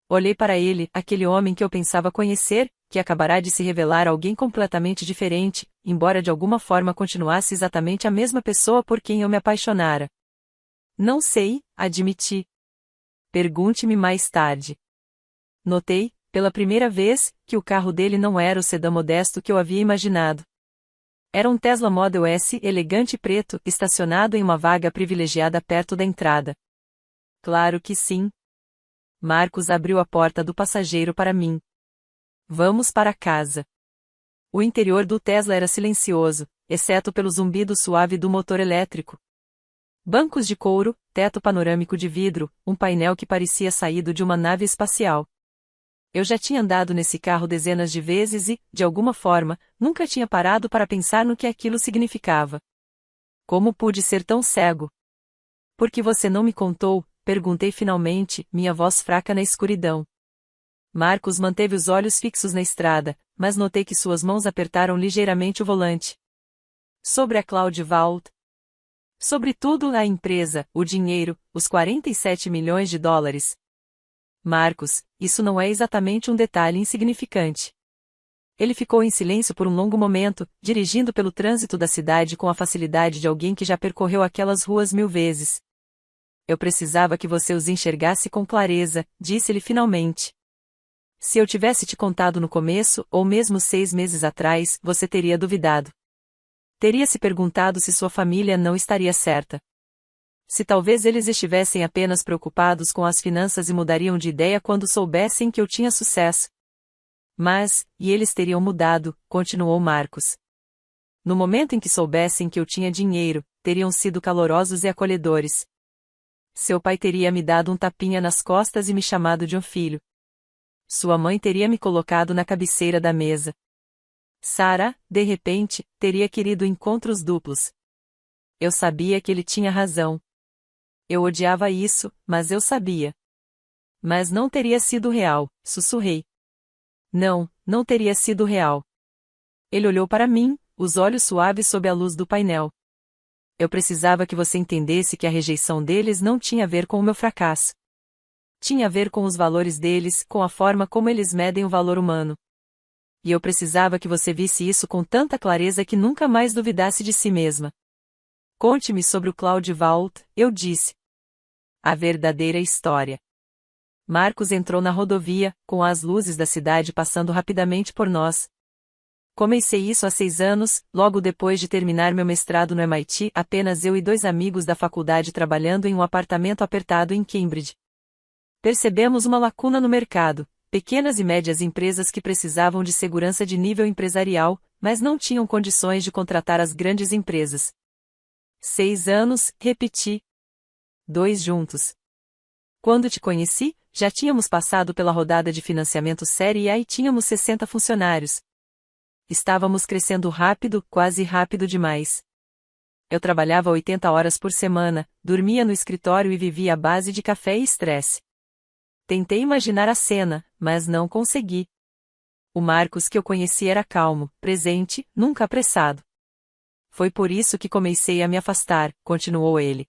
Olhei para ele, aquele homem que eu pensava conhecer, que acabará de se revelar alguém completamente diferente, embora de alguma forma continuasse exatamente a mesma pessoa por quem eu me apaixonara. Não sei, admiti. Pergunte-me mais tarde. Notei, pela primeira vez, que o carro dele não era o sedã modesto que eu havia imaginado. Era um Tesla Model S elegante e preto, estacionado em uma vaga privilegiada perto da entrada. Claro que sim. Marcos abriu a porta do passageiro para mim. Vamos para casa. O interior do Tesla era silencioso, exceto pelo zumbido suave do motor elétrico. Bancos de couro, teto panorâmico de vidro, um painel que parecia saído de uma nave espacial. Eu já tinha andado nesse carro dezenas de vezes e, de alguma forma, nunca tinha parado para pensar no que aquilo significava. Como pude ser tão cego? Por que você não me contou? Perguntei finalmente, minha voz fraca na escuridão. Marcos manteve os olhos fixos na estrada, mas notei que suas mãos apertaram ligeiramente o volante. Sobre a Cloud Vault. Sobretudo a empresa, o dinheiro, os 47 milhões de dólares. Marcos, isso não é exatamente um detalhe insignificante. Ele ficou em silêncio por um longo momento, dirigindo pelo trânsito da cidade com a facilidade de alguém que já percorreu aquelas ruas 1000 vezes. Eu precisava que você os enxergasse com clareza, disse-ele finalmente. Se eu tivesse te contado no começo, ou mesmo 6 meses atrás, você teria duvidado. Teria se perguntado se sua família não estaria certa. Se talvez eles estivessem apenas preocupados com as finanças e mudariam de ideia quando soubessem que eu tinha sucesso. Mas, e eles teriam mudado, continuou Marcos. No momento em que soubessem que eu tinha dinheiro, teriam sido calorosos e acolhedores. Seu pai teria me dado um tapinha nas costas e me chamado de um filho. Sua mãe teria me colocado na cabeceira da mesa. Sarah, de repente, teria querido encontros duplos. Eu sabia que ele tinha razão. Eu odiava isso, mas eu sabia. Mas não teria sido real, sussurrei. Não, não teria sido real. Ele olhou para mim, os olhos suaves sob a luz do painel. Eu precisava que você entendesse que a rejeição deles não tinha a ver com o meu fracasso. Tinha a ver com os valores deles, com a forma como eles medem o valor humano. E eu precisava que você visse isso com tanta clareza que nunca mais duvidasse de si mesma. Conte-me sobre o Cloud Vault, eu disse. A verdadeira história. Marcos entrou na rodovia, com as luzes da cidade passando rapidamente por nós. Comecei isso há 6 anos, logo depois de terminar meu mestrado no MIT, apenas eu e 2 amigos da faculdade trabalhando em um apartamento apertado em Cambridge. Percebemos uma lacuna no mercado, pequenas e médias empresas que precisavam de segurança de nível empresarial, mas não tinham condições de contratar as grandes empresas. 6 anos, repeti. 2 juntos. Quando te conheci, já tínhamos passado pela rodada de financiamento Série A e tínhamos 60 funcionários. Estávamos crescendo rápido, quase rápido demais. Eu trabalhava 80 horas por semana, dormia no escritório e vivia à base de café e estresse. Tentei imaginar a cena, mas não consegui. O Marcos que eu conheci era calmo, presente, nunca apressado. Foi por isso que comecei a me afastar, continuou ele.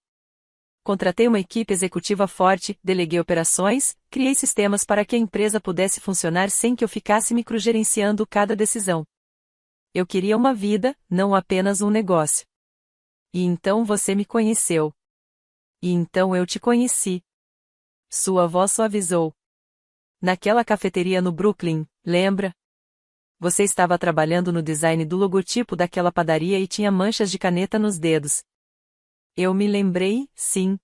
Contratei uma equipe executiva forte, deleguei operações, criei sistemas para que a empresa pudesse funcionar sem que eu ficasse microgerenciando cada decisão. Eu queria uma vida, não apenas um negócio. E então você me conheceu. E então eu te conheci. Sua voz suavizou. Naquela cafeteria no Brooklyn, lembra? Você estava trabalhando no design do logotipo daquela padaria e tinha manchas de caneta nos dedos. Eu me lembrei, sim.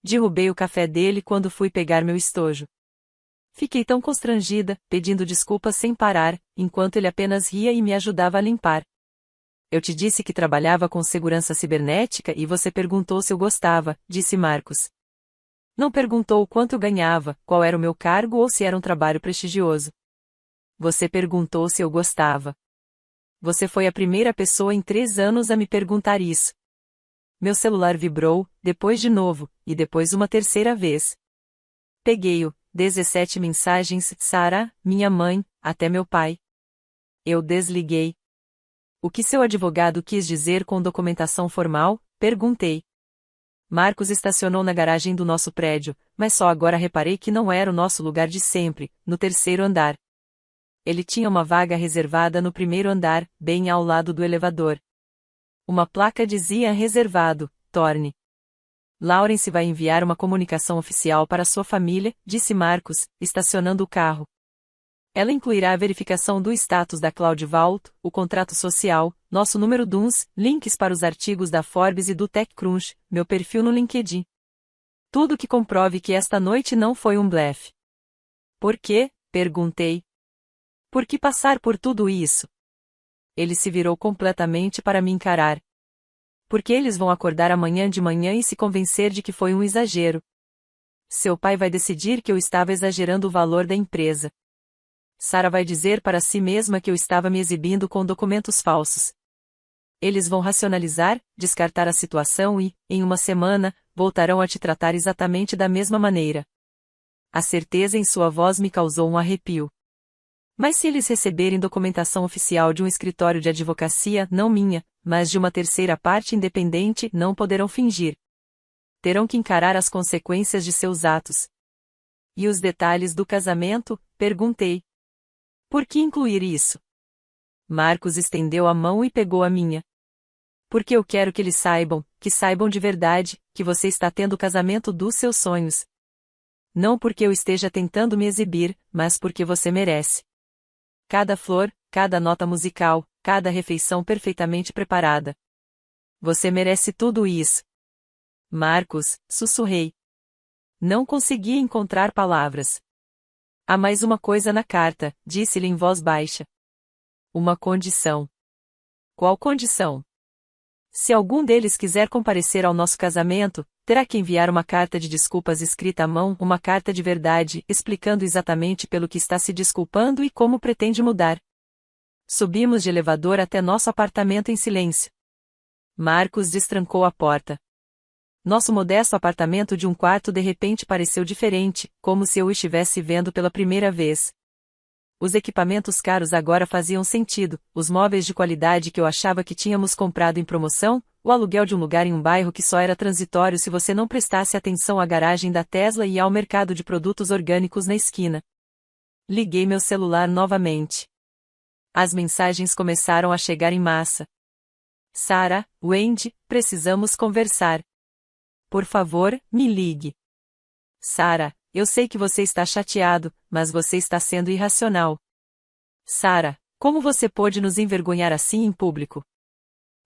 Derrubei o café dele quando fui pegar meu estojo. Fiquei tão constrangida, pedindo desculpas sem parar, enquanto ele apenas ria e me ajudava a limpar. Eu te disse que trabalhava com segurança cibernética e você perguntou se eu gostava, disse Marcos. Não perguntou quanto eu ganhava, qual era o meu cargo ou se era um trabalho prestigioso. Você perguntou se eu gostava. Você foi a primeira pessoa em 3 anos a me perguntar isso. Meu celular vibrou, depois de novo, e depois uma terceira vez. Peguei-o, 17 mensagens, Sarah, minha mãe, até meu pai. Eu desliguei. O que seu advogado quis dizer com documentação formal? Perguntei. Marcos estacionou na garagem do nosso prédio, mas só agora reparei que não era o nosso lugar de sempre, no 3º andar. Ele tinha uma vaga reservada no 1º andar, bem ao lado do elevador. Uma placa dizia reservado, torne. Laurence vai enviar uma comunicação oficial para sua família, disse Marcos, estacionando o carro. Ela incluirá a verificação do status da Cloud Vault, o contrato social, nosso número DUNS, links para os artigos da Forbes e do TechCrunch, meu perfil no LinkedIn. Tudo que comprove que esta noite não foi um blefe. Por quê? Perguntei. Por que passar por tudo isso? Ele se virou completamente para me encarar. Porque eles vão acordar amanhã de manhã e se convencer de que foi um exagero. Seu pai vai decidir que eu estava exagerando o valor da empresa. Sarah vai dizer para si mesma que eu estava me exibindo com documentos falsos. Eles vão racionalizar, descartar a situação e, em uma semana, voltarão a te tratar exatamente da mesma maneira. A certeza em sua voz me causou um arrepio. Mas se eles receberem documentação oficial de um escritório de advocacia, não minha, mas de uma terceira parte independente, não poderão fingir. Terão que encarar as consequências de seus atos. E os detalhes do casamento? Perguntei. Por que incluir isso? Marcos estendeu a mão e pegou a minha. Porque eu quero que eles que saibam de verdade, que você está tendo o casamento dos seus sonhos. Não porque eu esteja tentando me exibir, mas porque você merece. Cada flor, cada nota musical, cada refeição perfeitamente preparada. Você merece tudo isso. Marcos, sussurrei. Não consegui encontrar palavras. Há mais uma coisa na carta, disse-lhe em voz baixa. Uma condição. Qual condição? Se algum deles quiser comparecer ao nosso casamento, terá que enviar uma carta de desculpas escrita à mão, uma carta de verdade, explicando exatamente pelo que está se desculpando e como pretende mudar. Subimos de elevador até nosso apartamento em silêncio. Marcos destrancou a porta. Nosso modesto apartamento de um quarto de repente pareceu diferente, como se eu o estivesse vendo pela primeira vez. Os equipamentos caros agora faziam sentido, os móveis de qualidade que eu achava que tínhamos comprado em promoção, o aluguel de um lugar em um bairro que só era transitório se você não prestasse atenção à garagem da Tesla e ao mercado de produtos orgânicos na esquina. Liguei meu celular novamente. As mensagens começaram a chegar em massa. Sarah, Wendy, precisamos conversar. Por favor, me ligue. Sarah, eu sei que você está chateado, mas você está sendo irracional. Sarah, como você pôde nos envergonhar assim em público?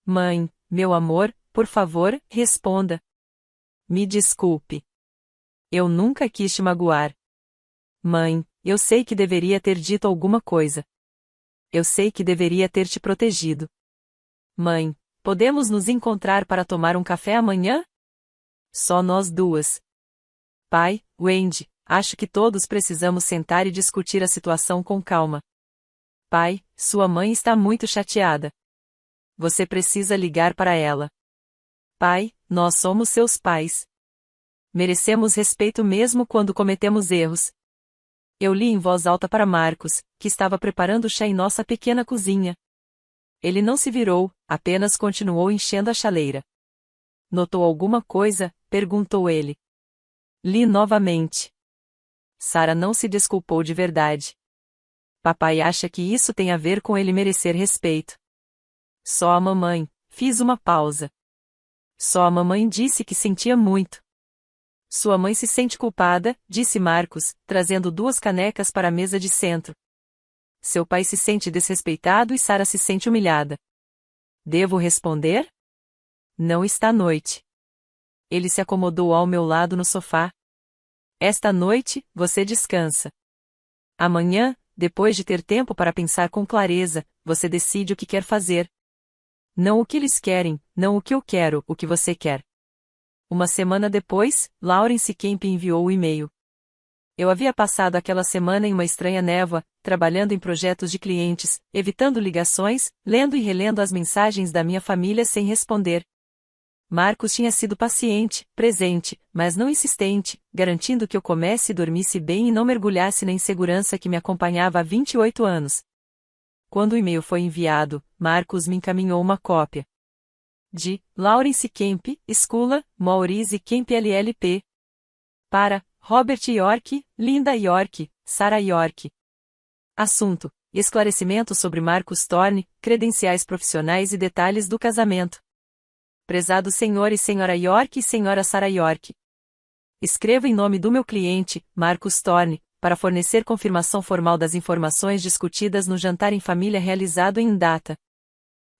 Mãe, meu amor, por favor, responda. Me desculpe. Eu nunca quis te magoar. Mãe, eu sei que deveria ter dito alguma coisa. Eu sei que deveria ter te protegido. Mãe, podemos nos encontrar para tomar um café amanhã? Só nós duas. Pai, Wendy, acho que todos precisamos sentar e discutir a situação com calma. Pai, sua mãe está muito chateada. Você precisa ligar para ela. Pai, nós somos seus pais. Merecemos respeito mesmo quando cometemos erros. Eu li em voz alta para Marcos, que estava preparando chá em nossa pequena cozinha. Ele não se virou, apenas continuou enchendo a chaleira. Notou alguma coisa? Perguntou ele. Li novamente. Sarah não se desculpou de verdade. Papai acha que isso tem a ver com ele merecer respeito. Só a mamãe, fiz uma pausa. Só a mamãe disse que sentia muito. Sua mãe se sente culpada, disse Marcos, trazendo 2 canecas para a mesa de centro. Seu pai se sente desrespeitado e Sarah se sente humilhada. Devo responder? Não está noite. Ele se acomodou ao meu lado no sofá. Esta noite, você descansa. Amanhã, depois de ter tempo para pensar com clareza, você decide o que quer fazer. Não o que eles querem, não o que eu quero, o que você quer. Uma semana depois, Laurence Kemp enviou o e-mail. Eu havia passado aquela semana em uma estranha névoa, trabalhando em projetos de clientes, evitando ligações, lendo e relendo as mensagens da minha família sem responder. Marcos tinha sido paciente, presente, mas não insistente, garantindo que eu comesse e dormisse bem e não mergulhasse na insegurança que me acompanhava há 28 anos. Quando o e-mail foi enviado, Marcos me encaminhou uma cópia. De Laurence Kemp, Escula, Maurice Kemp LLP. Para Robert York, Linda York, Sarah York. Assunto: esclarecimento sobre Marcus Thorne, credenciais profissionais e detalhes do casamento. Prezado Sr. e Sra. York e Sra. Sarah York. Escrevo em nome do meu cliente, Marcus Thorne, para fornecer confirmação formal das informações discutidas no jantar em família realizado em data.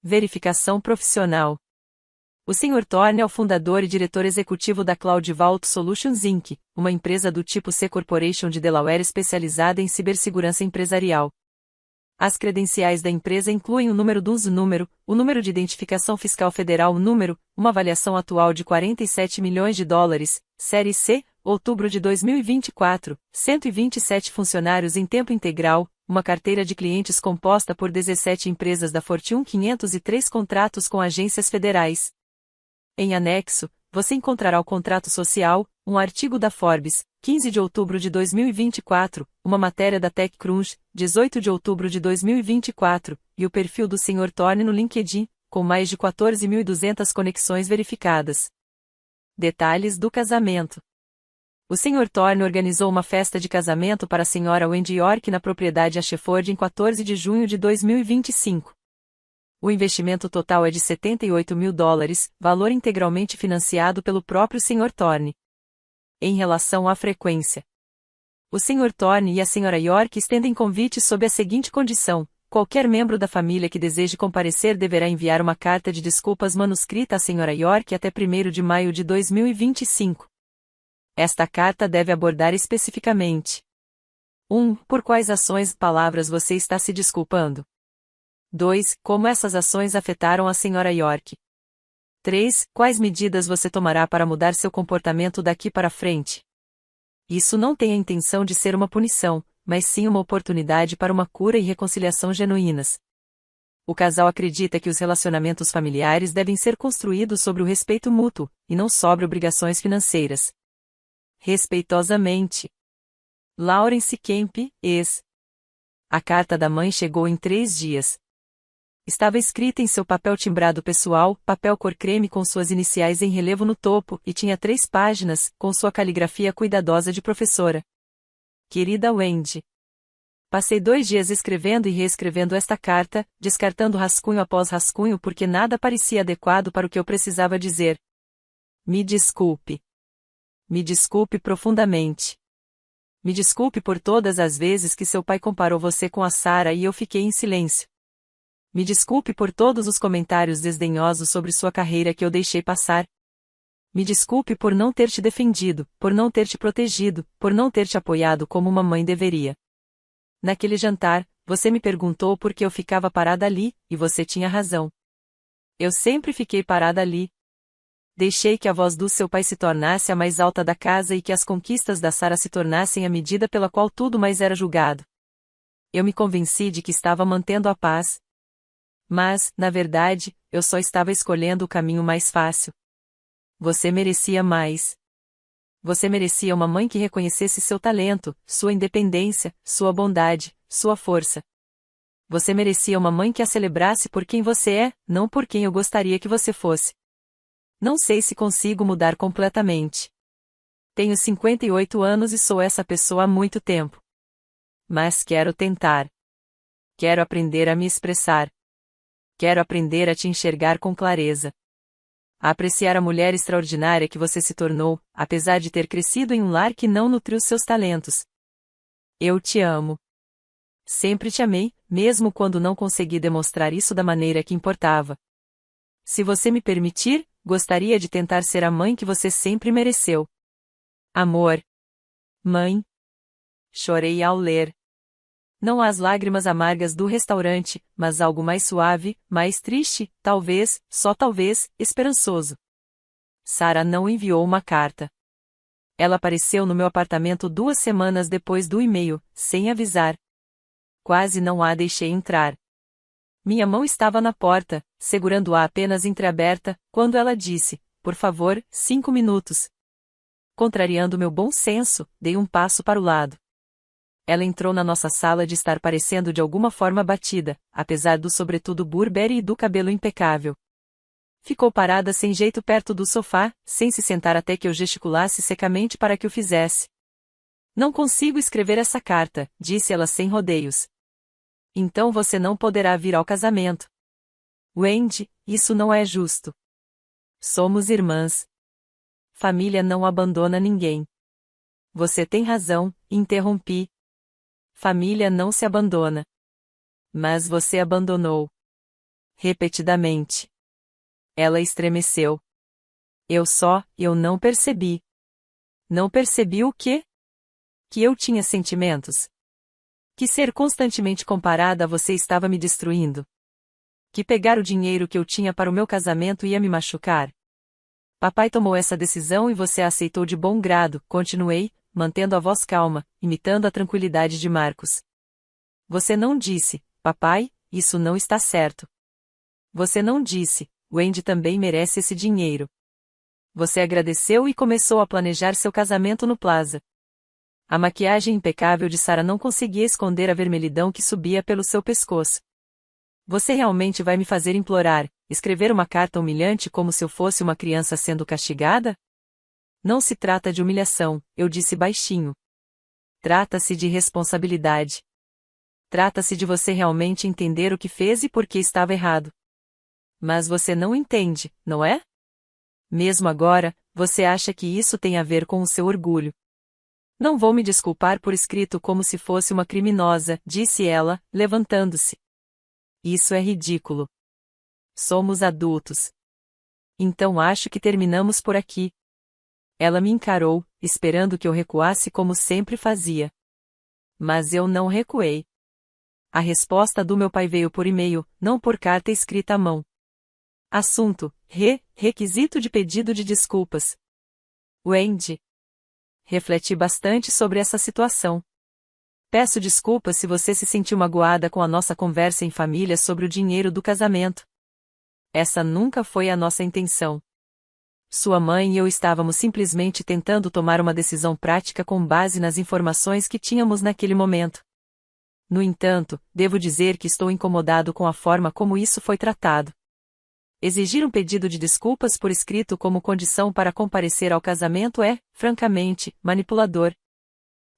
Verificação profissional. O Sr. Thorne é o fundador e diretor executivo da Cloud Vault Solutions Inc., uma empresa do tipo C Corporation de Delaware especializada em cibersegurança empresarial. As credenciais da empresa incluem o número do uso número, o número de identificação fiscal federal número, uma avaliação atual de 47 milhões de dólares, Série C, outubro de 2024, 127 funcionários em tempo integral, uma carteira de clientes composta por 17 empresas da Fortune 500 e 3 contratos com agências federais. Em anexo, você encontrará o contrato social, um artigo da Forbes, 15 de outubro de 2024, uma matéria da TechCrunch, 18 de outubro de 2024, e o perfil do Sr. Thorne no LinkedIn, com mais de 14.200 conexões verificadas. Detalhes do casamento. O Sr. Thorne organizou uma festa de casamento para a Sra. Wendy York na propriedade Ashford em 14 de junho de 2025. O investimento total é de $78 mil, valor integralmente financiado pelo próprio Sr. Thorne. Em relação à frequência, o Sr. Thorne e a Sra. York estendem convites sob a seguinte condição: qualquer membro da família que deseje comparecer deverá enviar uma carta de desculpas manuscrita à Sra. York até 1º de maio de 2025. Esta carta deve abordar especificamente: 1. Por quais ações e palavras você está se desculpando? 2. Como essas ações afetaram a Sra. York? 3. Quais medidas você tomará para mudar seu comportamento daqui para frente? Isso não tem a intenção de ser uma punição, mas sim uma oportunidade para uma cura e reconciliação genuínas. O casal acredita que os relacionamentos familiares devem ser construídos sobre o respeito mútuo, e não sobre obrigações financeiras. Respeitosamente, Lawrence Kemp, ex. A carta da mãe chegou em 3 dias. Estava escrita em seu papel timbrado pessoal, papel cor creme com suas iniciais em relevo no topo, e tinha 3 páginas, com sua caligrafia cuidadosa de professora. Querida Wendy, passei 2 dias escrevendo e reescrevendo esta carta, descartando rascunho após rascunho porque nada parecia adequado para o que eu precisava dizer. Me desculpe. Me desculpe profundamente. Me desculpe por todas as vezes que seu pai comparou você com a Sarah e eu fiquei em silêncio. Me desculpe por todos os comentários desdenhosos sobre sua carreira que eu deixei passar. Me desculpe por não ter te defendido, por não ter te protegido, por não ter te apoiado como uma mãe deveria. Naquele jantar, você me perguntou por que eu ficava parada ali, e você tinha razão. Eu sempre fiquei parada ali. Deixei que a voz do seu pai se tornasse a mais alta da casa e que as conquistas da Sarah se tornassem a medida pela qual tudo mais era julgado. Eu me convenci de que estava mantendo a paz. Mas, na verdade, eu só estava escolhendo o caminho mais fácil. Você merecia mais. Você merecia uma mãe que reconhecesse seu talento, sua independência, sua bondade, sua força. Você merecia uma mãe que a celebrasse por quem você é, não por quem eu gostaria que você fosse. Não sei se consigo mudar completamente. Tenho 58 anos e sou essa pessoa há muito tempo. Mas quero tentar. Quero aprender a me expressar. Quero aprender a te enxergar com clareza. A apreciar a mulher extraordinária que você se tornou, apesar de ter crescido em um lar que não nutriu seus talentos. Eu te amo. Sempre te amei, mesmo quando não consegui demonstrar isso da maneira que importava. Se você me permitir, gostaria de tentar ser a mãe que você sempre mereceu. Amor. Mãe. Chorei ao ler. Não as lágrimas amargas do restaurante, mas algo mais suave, mais triste, talvez, só talvez, esperançoso. Sarah não enviou uma carta. Ela apareceu no meu apartamento 2 semanas depois do e-mail, sem avisar. Quase não a deixei entrar. Minha mão estava na porta, segurando-a apenas entreaberta, quando ela disse: por favor, 5 minutos. Contrariando meu bom senso, dei um passo para o lado. Ela entrou na nossa sala de estar parecendo de alguma forma abatida, apesar do sobretudo Burberry e do cabelo impecável. Ficou parada sem jeito perto do sofá, sem se sentar até que eu gesticulasse secamente para que o fizesse. Não consigo escrever essa carta, disse ela sem rodeios. Então você não poderá vir ao casamento. Wendy, isso não é justo. Somos irmãs. Família não abandona ninguém. Você tem razão, interrompi. Família não se abandona. Mas você abandonou. Repetidamente. Ela estremeceu. Eu não percebi. Não percebi o quê? Que eu tinha sentimentos. Que ser constantemente comparada a você estava me destruindo. Que pegar o dinheiro que eu tinha para o meu casamento ia me machucar. Papai tomou essa decisão e você a aceitou de bom grado, continuei, mantendo a voz calma, imitando a tranquilidade de Marcos. Você não disse, papai, isso não está certo. Você não disse, Wendy também merece esse dinheiro. Você agradeceu e começou a planejar seu casamento no Plaza. A maquiagem impecável de Sarah não conseguia esconder a vermelhidão que subia pelo seu pescoço. Você realmente vai me fazer implorar, escrever uma carta humilhante como se eu fosse uma criança sendo castigada? Não se trata de humilhação, eu disse baixinho. Trata-se de responsabilidade. Trata-se de você realmente entender o que fez e por que estava errado. Mas você não entende, não é? Mesmo agora, você acha que isso tem a ver com o seu orgulho. Não vou me desculpar por escrito como se fosse uma criminosa, disse ela, levantando-se. Isso é ridículo. Somos adultos. Então acho que terminamos por aqui. Ela me encarou, esperando que eu recuasse como sempre fazia. Mas eu não recuei. A resposta do meu pai veio por e-mail, não por carta escrita à mão. Assunto: requisito de pedido de desculpas. Wendy. Refleti bastante sobre essa situação. Peço desculpas se você se sentiu magoada com a nossa conversa em família sobre o dinheiro do casamento. Essa nunca foi a nossa intenção. Sua mãe e eu estávamos simplesmente tentando tomar uma decisão prática com base nas informações que tínhamos naquele momento. No entanto, devo dizer que estou incomodado com a forma como isso foi tratado. Exigir um pedido de desculpas por escrito como condição para comparecer ao casamento é, francamente, manipulador.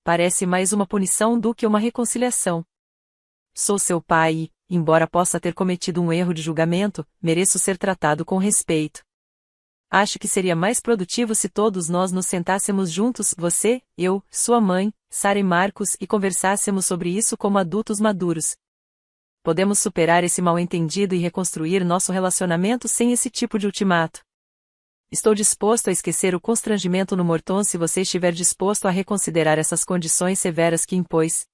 Parece mais uma punição do que uma reconciliação. Sou seu pai e, embora possa ter cometido um erro de julgamento, mereço ser tratado com respeito. Acho que seria mais produtivo se todos nós nos sentássemos juntos, você, eu, sua mãe, Sara e Marcos, e conversássemos sobre isso como adultos maduros. Podemos superar esse mal-entendido e reconstruir nosso relacionamento sem esse tipo de ultimato. Estou disposto a esquecer o constrangimento no Morton se você estiver disposto a reconsiderar essas condições severas que impôs.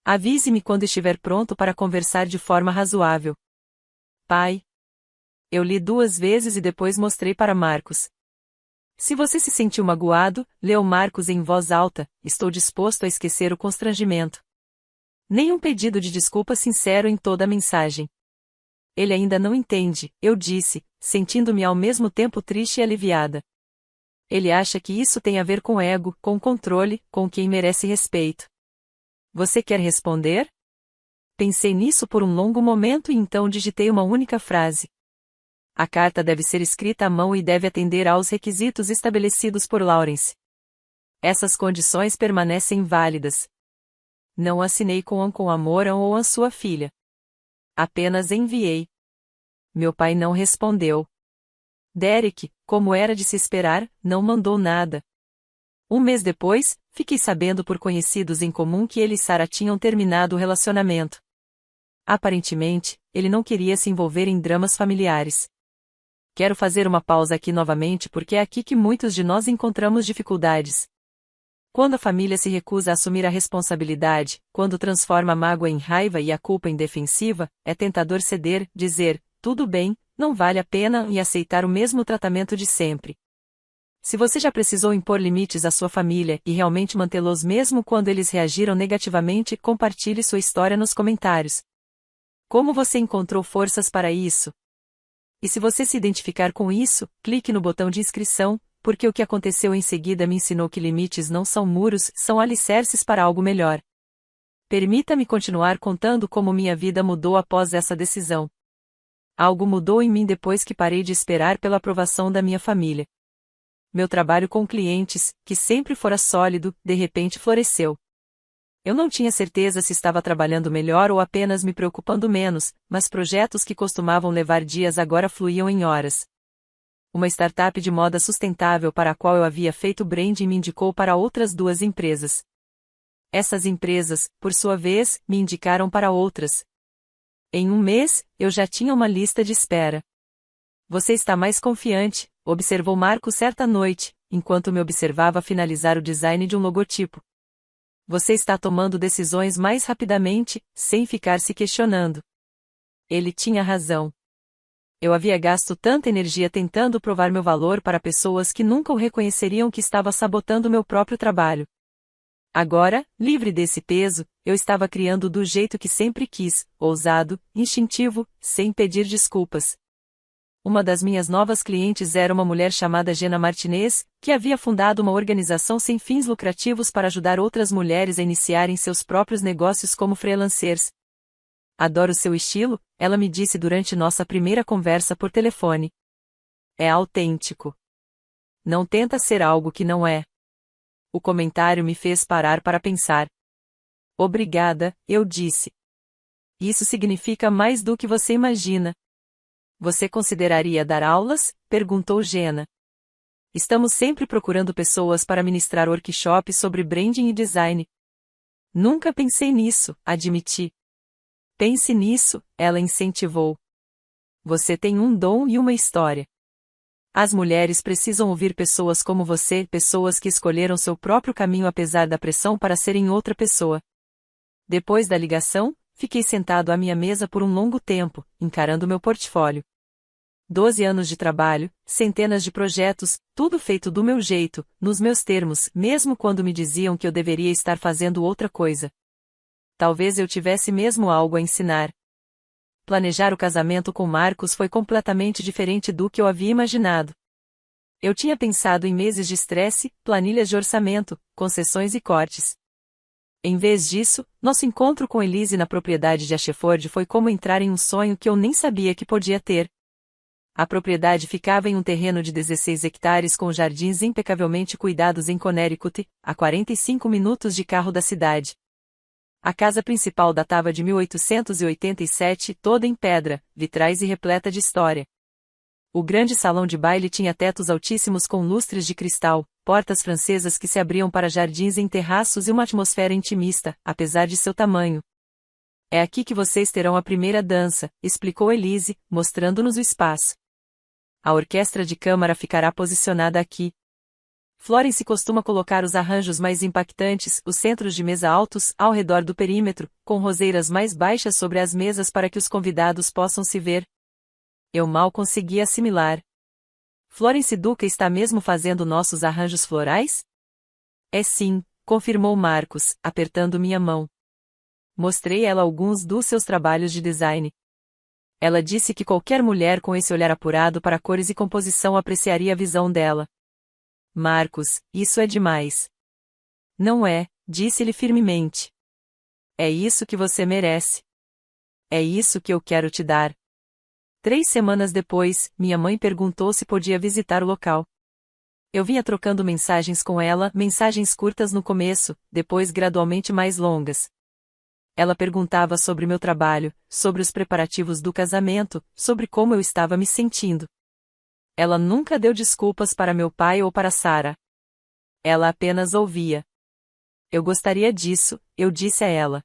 Avise-me quando estiver pronto para conversar de forma razoável. Pai. Eu li 2 vezes e depois mostrei para Marcos. Se você se sentiu magoado, leu Marcos em voz alta, estou disposto a esquecer o constrangimento. Nenhum pedido de desculpa sincero em toda a mensagem. Ele ainda não entende, eu disse, sentindo-me ao mesmo tempo triste e aliviada. Ele acha que isso tem a ver com ego, com controle, com quem merece respeito. Você quer responder? Pensei nisso por um longo momento e então digitei uma única frase. A carta deve ser escrita à mão e deve atender aos requisitos estabelecidos por Lawrence. Essas condições permanecem válidas. Não assinei com amor ou a sua filha. Apenas enviei. Meu pai não respondeu. Derek, como era de se esperar, não mandou nada. 1 mês depois, fiquei sabendo por conhecidos em comum que ele e Sarah tinham terminado o relacionamento. Aparentemente, ele não queria se envolver em dramas familiares. Quero fazer uma pausa aqui novamente porque é aqui que muitos de nós encontramos dificuldades. Quando a família se recusa a assumir a responsabilidade, quando transforma a mágoa em raiva e a culpa em defensiva, é tentador ceder, dizer, tudo bem, não vale a pena e aceitar o mesmo tratamento de sempre. Se você já precisou impor limites à sua família e realmente mantê-los mesmo quando eles reagiram negativamente, compartilhe sua história nos comentários. Como você encontrou forças para isso? E se você se identificar com isso, clique no botão de inscrição, porque o que aconteceu em seguida me ensinou que limites não são muros, são alicerces para algo melhor. Permita-me continuar contando como minha vida mudou após essa decisão. Algo mudou em mim depois que parei de esperar pela aprovação da minha família. Meu trabalho com clientes, que sempre fora sólido, de repente floresceu. Eu não tinha certeza se estava trabalhando melhor ou apenas me preocupando menos, mas projetos que costumavam levar dias agora fluíam em horas. Uma startup de moda sustentável para a qual eu havia feito branding me indicou para outras 2 empresas. Essas empresas, por sua vez, me indicaram para outras. Em 1 mês, eu já tinha uma lista de espera. Você está mais confiante, observou Marco certa noite, enquanto me observava finalizar o design de um logotipo. Você está tomando decisões mais rapidamente, sem ficar se questionando. Ele tinha razão. Eu havia gasto tanta energia tentando provar meu valor para pessoas que nunca o reconheceriam que estava sabotando meu próprio trabalho. Agora, livre desse peso, eu estava criando do jeito que sempre quis, ousado, instintivo, sem pedir desculpas. Uma das minhas novas clientes era uma mulher chamada Jenna Martinez, que havia fundado uma organização sem fins lucrativos para ajudar outras mulheres a iniciarem seus próprios negócios como freelancers. Adoro seu estilo, ela me disse durante nossa primeira conversa por telefone. É autêntico. Não tenta ser algo que não é. O comentário me fez parar para pensar. Obrigada, eu disse. Isso significa mais do que você imagina. Você consideraria dar aulas? Perguntou Jenna. Estamos sempre procurando pessoas para ministrar workshops sobre branding e design. Nunca pensei nisso, admiti. Pense nisso, ela incentivou. Você tem um dom e uma história. As mulheres precisam ouvir pessoas como você, pessoas que escolheram seu próprio caminho apesar da pressão para serem outra pessoa. Depois da ligação, fiquei sentado à minha mesa por um longo tempo, encarando meu portfólio. 12 anos de trabalho, centenas de projetos, tudo feito do meu jeito, nos meus termos, mesmo quando me diziam que eu deveria estar fazendo outra coisa. Talvez eu tivesse mesmo algo a ensinar. Planejar o casamento com Marcos foi completamente diferente do que eu havia imaginado. Eu tinha pensado em meses de estresse, planilhas de orçamento, concessões e cortes. Em vez disso, nosso encontro com Elise na propriedade de Ashford foi como entrar em um sonho que eu nem sabia que podia ter. A propriedade ficava em um terreno de 16 hectares com jardins impecavelmente cuidados em Connecticut, a 45 minutos de carro da cidade. A casa principal datava de 1887, toda em pedra, vitrais e repleta de história. O grande salão de baile tinha tetos altíssimos com lustres de cristal, portas francesas que se abriam para jardins em terraços e uma atmosfera intimista, apesar de seu tamanho. É aqui que vocês terão a primeira dança, explicou Elise, mostrando-nos o espaço. A orquestra de câmara ficará posicionada aqui. Florence costuma colocar os arranjos mais impactantes, os centros de mesa altos, ao redor do perímetro, com roseiras mais baixas sobre as mesas para que os convidados possam se ver. Eu mal consegui assimilar. Florence Duca está mesmo fazendo nossos arranjos florais? É sim, confirmou Marcos, apertando minha mão. Mostrei ela alguns dos seus trabalhos de design. Ela disse que qualquer mulher com esse olhar apurado para cores e composição apreciaria a visão dela. Marcos, isso é demais. Não é, disse-lhe firmemente. É isso que você merece. É isso que eu quero te dar. 3 semanas depois, minha mãe perguntou se podia visitar o local. Eu vinha trocando mensagens com ela, mensagens curtas no começo, depois gradualmente mais longas. Ela perguntava sobre meu trabalho, sobre os preparativos do casamento, sobre como eu estava me sentindo. Ela nunca deu desculpas para meu pai ou para Sarah. Ela apenas ouvia. Eu gostaria disso, eu disse a ela.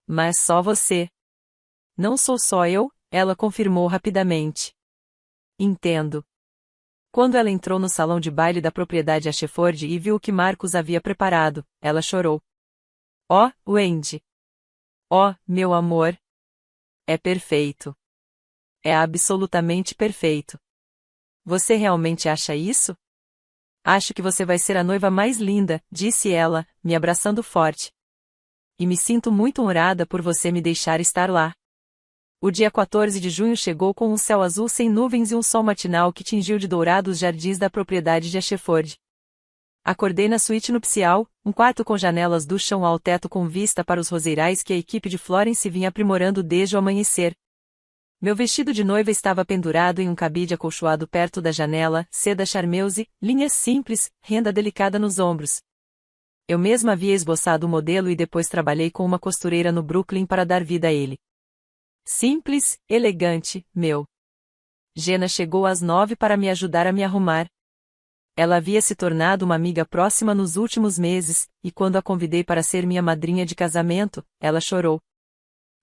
Mas só você. Não sou só eu, ela confirmou rapidamente. Entendo. Quando ela entrou no salão de baile da propriedade Ashford e viu o que Marcos havia preparado, ela chorou. Oh, Wendy! Oh, meu amor! É perfeito. É absolutamente perfeito. Você realmente acha isso? Acho que você vai ser a noiva mais linda, disse ela, me abraçando forte. E me sinto muito honrada por você me deixar estar lá. O dia 14 de junho chegou com um céu azul sem nuvens e um sol matinal que tingiu de dourado os jardins da propriedade de Ashford. Acordei na suíte nupcial, um quarto com janelas do chão ao teto com vista para os roseirais que a equipe de Florence vinha aprimorando desde o amanhecer. Meu vestido de noiva estava pendurado em um cabide acolchoado perto da janela, seda charmeuse, linhas simples, renda delicada nos ombros. Eu mesma havia esboçado o modelo e depois trabalhei com uma costureira no Brooklyn para dar vida a ele. Simples, elegante, meu. Jenna chegou às 9 para me ajudar a me arrumar. Ela havia se tornado uma amiga próxima nos últimos meses, e quando a convidei para ser minha madrinha de casamento, ela chorou.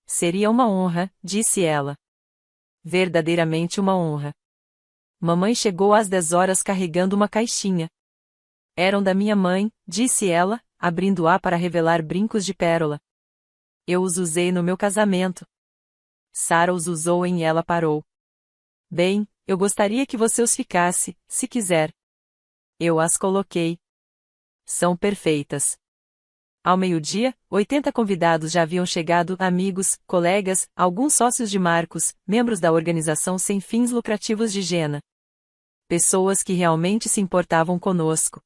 Seria uma honra, disse ela. Verdadeiramente uma honra. Mamãe chegou às 10 horas carregando uma caixinha. Eram da minha mãe, disse ela, abrindo-a para revelar brincos de pérola. Eu os usei no meu casamento. Sarah os usou e ela parou. Bem, eu gostaria que você os ficasse, se quiser. Eu as coloquei. São perfeitas. Ao meio-dia, 80 convidados já haviam chegado, amigos, colegas, alguns sócios de Marcos, membros da organização sem fins lucrativos de Jenna. Pessoas que realmente se importavam conosco.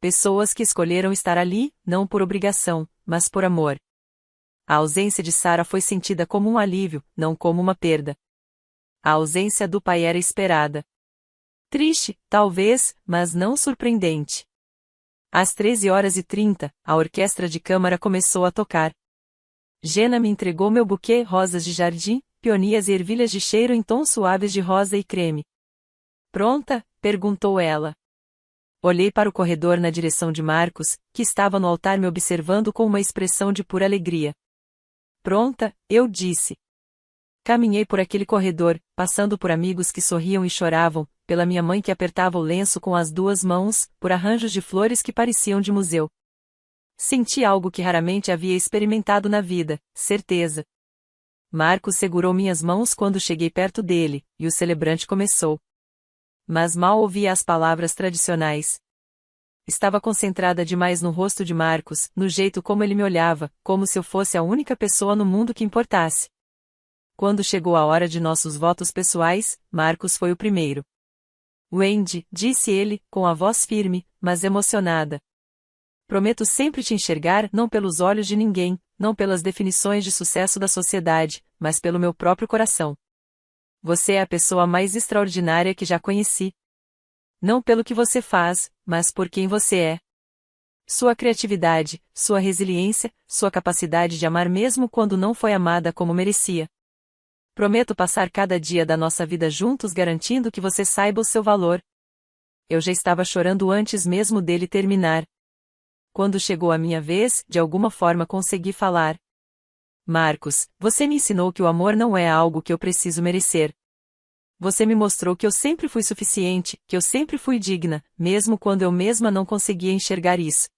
Pessoas que escolheram estar ali, não por obrigação, mas por amor. A ausência de Sarah foi sentida como um alívio, não como uma perda. A ausência do pai era esperada. Triste, talvez, mas não surpreendente. Às 13h30, a orquestra de câmara começou a tocar. Jenna me entregou meu buquê, rosas de jardim, peonias e ervilhas de cheiro em tons suaves de rosa e creme. Pronta? Perguntou ela. Olhei para o corredor na direção de Marcos, que estava no altar me observando com uma expressão de pura alegria. Pronta, eu disse. Caminhei por aquele corredor, passando por amigos que sorriam e choravam, pela minha mãe que apertava o lenço com as duas mãos, por arranjos de flores que pareciam de museu. Senti algo que raramente havia experimentado na vida, certeza. Marcos segurou minhas mãos quando cheguei perto dele, e o celebrante começou. Mas mal ouvia as palavras tradicionais. Estava concentrada demais no rosto de Marcos, no jeito como ele me olhava, como se eu fosse a única pessoa no mundo que importasse. Quando chegou a hora de nossos votos pessoais, Marcos foi o primeiro. Wendy, disse ele, com a voz firme, mas emocionada. Prometo sempre te enxergar não pelos olhos de ninguém, não pelas definições de sucesso da sociedade, mas pelo meu próprio coração. Você é a pessoa mais extraordinária que já conheci. Não pelo que você faz, mas por quem você é. Sua criatividade, sua resiliência, sua capacidade de amar mesmo quando não foi amada como merecia. Prometo passar cada dia da nossa vida juntos garantindo que você saiba o seu valor. Eu já estava chorando antes mesmo dele terminar. Quando chegou a minha vez, de alguma forma consegui falar. Marcos, você me ensinou que o amor não é algo que eu preciso merecer. Você me mostrou que eu sempre fui suficiente, que eu sempre fui digna, mesmo quando eu mesma não conseguia enxergar isso.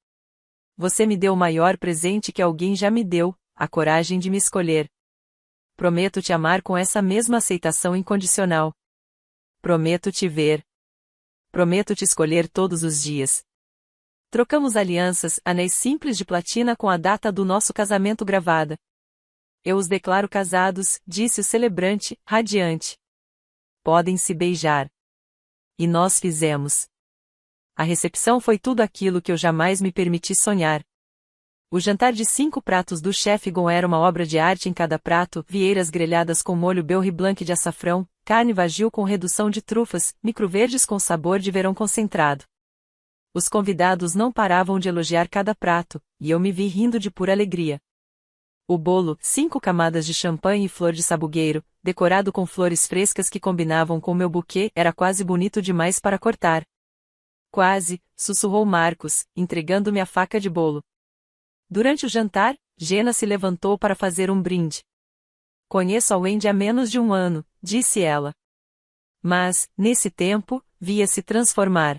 Você me deu o maior presente que alguém já me deu, a coragem de me escolher. Prometo te amar com essa mesma aceitação incondicional. Prometo te ver. Prometo te escolher todos os dias. Trocamos alianças, anéis simples de platina com a data do nosso casamento gravada. Eu os declaro casados, disse o celebrante, radiante. Podem se beijar. E nós fizemos. A recepção foi tudo aquilo que eu jamais me permiti sonhar. O jantar de 5 pratos do chefe Gon era uma obra de arte em cada prato, vieiras grelhadas com molho beurre blanc de açafrão, carne vagil com redução de trufas, microverdes com sabor de verão concentrado. Os convidados não paravam de elogiar cada prato, e eu me vi rindo de pura alegria. O bolo, 5 camadas de champanhe e flor de sabugueiro, decorado com flores frescas que combinavam com meu buquê, era quase bonito demais para cortar. Quase, sussurrou Marcos, entregando-me a faca de bolo. Durante o jantar, Jenna se levantou para fazer um brinde. Conheço a Wendy há menos de 1 ano, disse ela. Mas, nesse tempo, via-se transformar.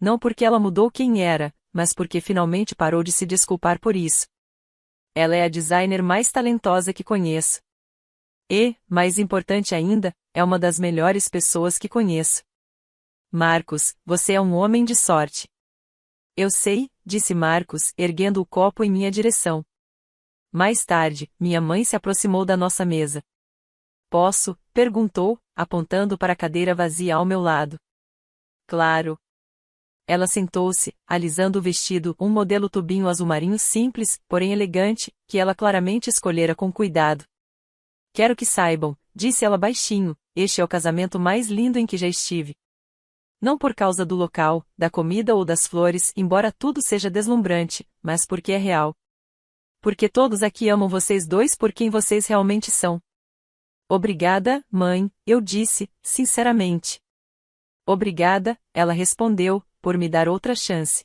Não porque ela mudou quem era, mas porque finalmente parou de se desculpar por isso. Ela é a designer mais talentosa que conheço. E, mais importante ainda, é uma das melhores pessoas que conheço. Marcos, você é um homem de sorte. Eu sei, disse Marcos, erguendo o copo em minha direção. Mais tarde, minha mãe se aproximou da nossa mesa. Posso? Perguntou, apontando para a cadeira vazia ao meu lado. Claro. Ela sentou-se, alisando o vestido, um modelo tubinho azul marinho simples, porém elegante, que ela claramente escolhera com cuidado. Quero que saibam, disse ela baixinho, este é o casamento mais lindo em que já estive. Não por causa do local, da comida ou das flores, embora tudo seja deslumbrante, mas porque é real. Porque todos aqui amam vocês dois por quem vocês realmente são. Obrigada, mãe, eu disse, sinceramente. Obrigada, ela respondeu, por me dar outra chance.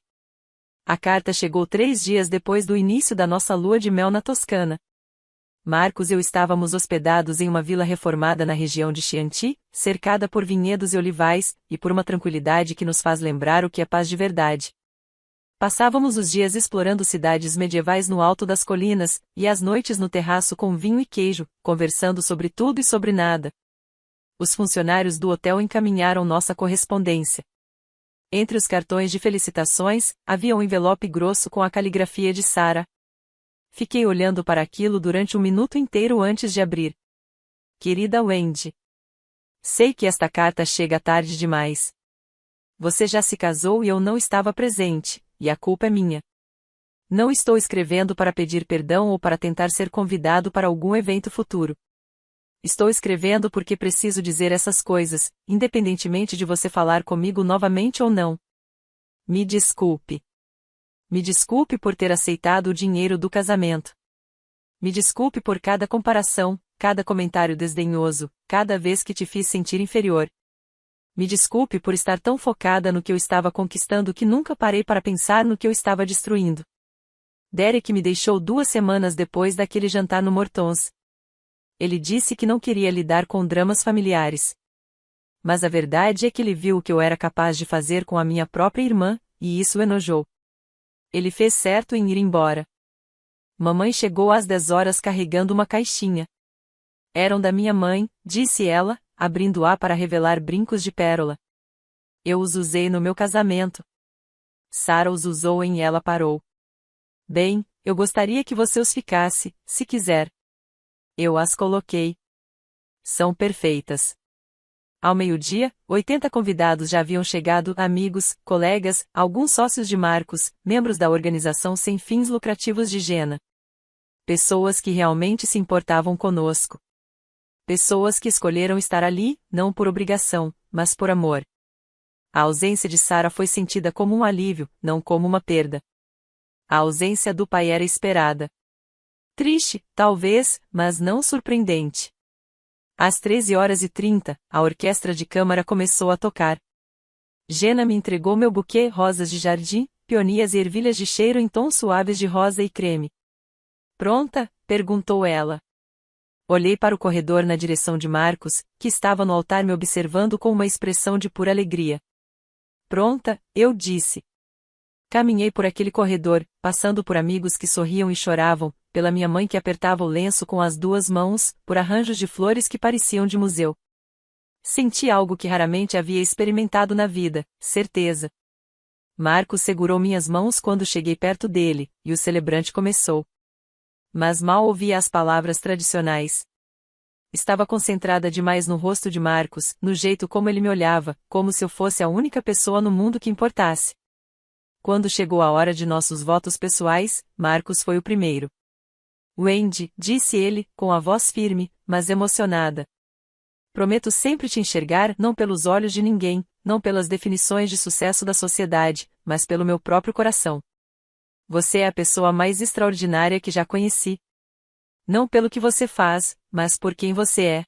A carta chegou 3 dias depois do início da nossa lua de mel na Toscana. Marcos e eu estávamos hospedados em uma vila reformada na região de Chianti, cercada por vinhedos e olivais, e por uma tranquilidade que nos faz lembrar o que é paz de verdade. Passávamos os dias explorando cidades medievais no alto das colinas, e as noites no terraço com vinho e queijo, conversando sobre tudo e sobre nada. Os funcionários do hotel encaminharam nossa correspondência. Entre os cartões de felicitações, havia um envelope grosso com a caligrafia de Sarah. Fiquei olhando para aquilo durante 1 minuto inteiro antes de abrir. Querida Wendy. Sei que esta carta chega tarde demais. Você já se casou e eu não estava presente, e a culpa é minha. Não estou escrevendo para pedir perdão ou para tentar ser convidado para algum evento futuro. Estou escrevendo porque preciso dizer essas coisas, independentemente de você falar comigo novamente ou não. Me desculpe. Me desculpe por ter aceitado o dinheiro do casamento. Me desculpe por cada comparação, cada comentário desdenhoso, cada vez que te fiz sentir inferior. Me desculpe por estar tão focada no que eu estava conquistando que nunca parei para pensar no que eu estava destruindo. Derek me deixou 2 semanas depois daquele jantar no Mortons. Ele disse que não queria lidar com dramas familiares. Mas a verdade é que ele viu o que eu era capaz de fazer com a minha própria irmã, e isso o enojou. Ele fez certo em ir embora. Mamãe chegou às 10 horas carregando uma caixinha. Eram da minha mãe, disse ela, abrindo-a para revelar brincos de pérola. Eu os usei no meu casamento. Sarah os usou e ela parou. Bem, eu gostaria que você os ficasse, se quiser. Eu as coloquei. São perfeitas. Ao meio-dia, 80 convidados já haviam chegado, amigos, colegas, alguns sócios de Marcos, membros da organização sem fins lucrativos de Jenna. Pessoas que realmente se importavam conosco. Pessoas que escolheram estar ali, não por obrigação, mas por amor. A ausência de Sarah foi sentida como um alívio, não como uma perda. A ausência do pai era esperada. Triste, talvez, mas não surpreendente. Às 13h30, a orquestra de câmara começou a tocar. Jenna me entregou meu buquê, rosas de jardim, peonias e ervilhas de cheiro em tons suaves de rosa e creme. Pronta? Perguntou ela. Olhei para o corredor na direção de Marcos, que estava no altar me observando com uma expressão de pura alegria. Pronta, eu disse. Caminhei por aquele corredor, passando por amigos que sorriam e choravam, pela minha mãe que apertava o lenço com as 2 mãos, por arranjos de flores que pareciam de museu. Senti algo que raramente havia experimentado na vida, certeza. Marcos segurou minhas mãos quando cheguei perto dele, e o celebrante começou. Mas mal ouvia as palavras tradicionais. Estava concentrada demais no rosto de Marcos, no jeito como ele me olhava, como se eu fosse a única pessoa no mundo que importasse. Quando chegou a hora de nossos votos pessoais, Marcos foi o primeiro. Wendy, disse ele, com a voz firme, mas emocionada. Prometo sempre te enxergar não pelos olhos de ninguém, não pelas definições de sucesso da sociedade, mas pelo meu próprio coração. Você é a pessoa mais extraordinária que já conheci. Não pelo que você faz, mas por quem você é.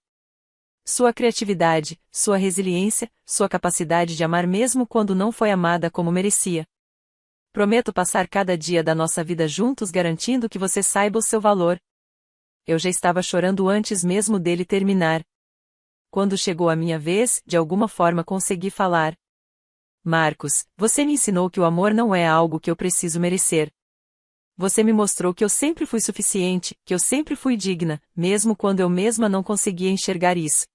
Sua criatividade, sua resiliência, sua capacidade de amar mesmo quando não foi amada como merecia. Prometo passar cada dia da nossa vida juntos garantindo que você saiba o seu valor. Eu já estava chorando antes mesmo dele terminar. Quando chegou a minha vez, de alguma forma consegui falar. Marcos, você me ensinou que o amor não é algo que eu preciso merecer. Você me mostrou que eu sempre fui suficiente, que eu sempre fui digna, mesmo quando eu mesma não conseguia enxergar isso.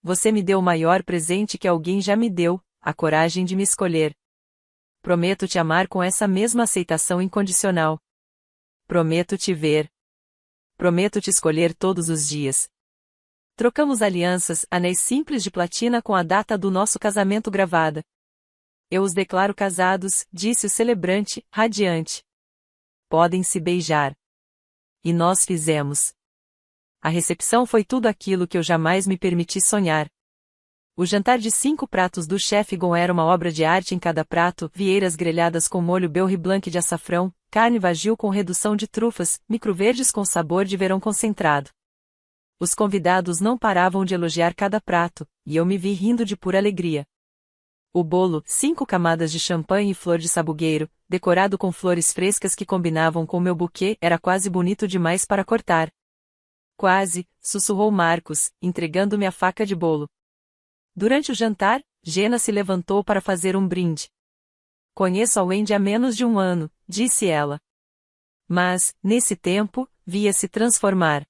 Você me deu o maior presente que alguém já me deu, a coragem de me escolher. Prometo te amar com essa mesma aceitação incondicional. Prometo te ver. Prometo te escolher todos os dias. Trocamos alianças, anéis simples de platina com a data do nosso casamento gravada. Eu os declaro casados, disse o celebrante, radiante. Podem se beijar. E nós fizemos. A recepção foi tudo aquilo que eu jamais me permiti sonhar. O jantar de 5 pratos do chefe Gon era uma obra de arte em cada prato, vieiras grelhadas com molho beurre blanc de açafrão, carne vagil com redução de trufas, microverdes com sabor de verão concentrado. Os convidados não paravam de elogiar cada prato, e eu me vi rindo de pura alegria. O bolo, 5 camadas de champanhe e flor de sabugueiro, decorado com flores frescas que combinavam com meu buquê, era quase bonito demais para cortar. Quase, sussurrou Marcos, entregando-me a faca de bolo. Durante o jantar, Jenna se levantou para fazer um brinde. Conheço a Wendy há menos de 1 ano, disse ela. Mas, nesse tempo, via-se transformar.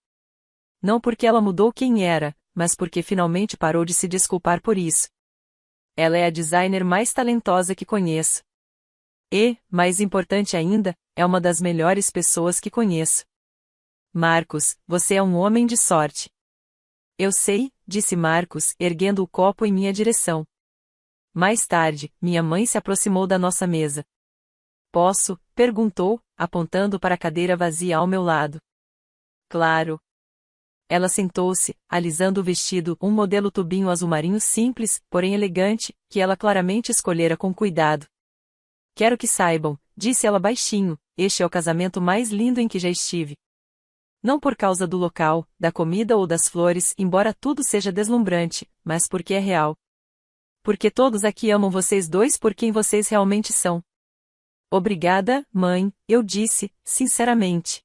Não porque ela mudou quem era, mas porque finalmente parou de se desculpar por isso. Ela é a designer mais talentosa que conheço. E, mais importante ainda, é uma das melhores pessoas que conheço. Marcos, você é um homem de sorte. Eu sei, disse Marcos, erguendo o copo em minha direção. Mais tarde, minha mãe se aproximou da nossa mesa. Posso? Perguntou, apontando para a cadeira vazia ao meu lado. Claro. Ela sentou-se, alisando o vestido, um modelo tubinho azul marinho simples, porém elegante, que ela claramente escolhera com cuidado. Quero que saibam, disse ela baixinho, este é o casamento mais lindo em que já estive. Não por causa do local, da comida ou das flores, embora tudo seja deslumbrante, mas porque é real. Porque todos aqui amam vocês dois por quem vocês realmente são. Obrigada, mãe, eu disse, sinceramente.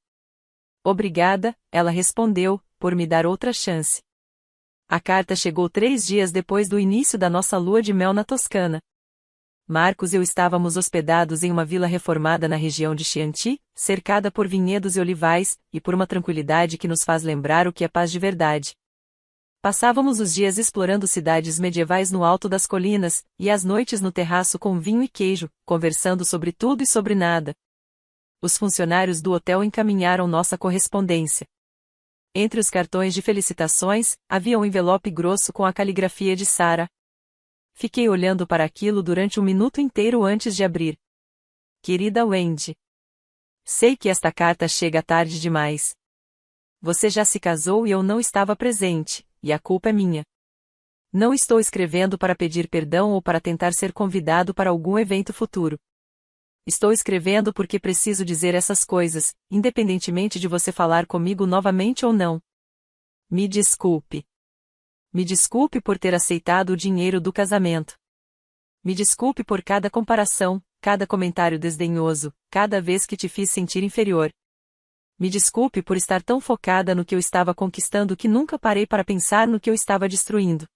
Obrigada, ela respondeu, por me dar outra chance. A carta chegou 3 dias depois do início da nossa lua de mel na Toscana. Marcos e eu estávamos hospedados em uma vila reformada na região de Chianti, cercada por vinhedos e olivais, e por uma tranquilidade que nos faz lembrar o que é paz de verdade. Passávamos os dias explorando cidades medievais no alto das colinas, e as noites no terraço com vinho e queijo, conversando sobre tudo e sobre nada. Os funcionários do hotel encaminharam nossa correspondência. Entre os cartões de felicitações, havia um envelope grosso com a caligrafia de Sarah. Fiquei olhando para aquilo durante um minuto inteiro antes de abrir. Querida Wendy. Sei que esta carta chega tarde demais. Você já se casou e eu não estava presente, e a culpa é minha. Não estou escrevendo para pedir perdão ou para tentar ser convidado para algum evento futuro. Estou escrevendo porque preciso dizer essas coisas, independentemente de você falar comigo novamente ou não. Me desculpe. Me desculpe por ter aceitado o dinheiro do casamento. Me desculpe por cada comparação, cada comentário desdenhoso, cada vez que te fiz sentir inferior. Me desculpe por estar tão focada no que eu estava conquistando que nunca parei para pensar no que eu estava destruindo.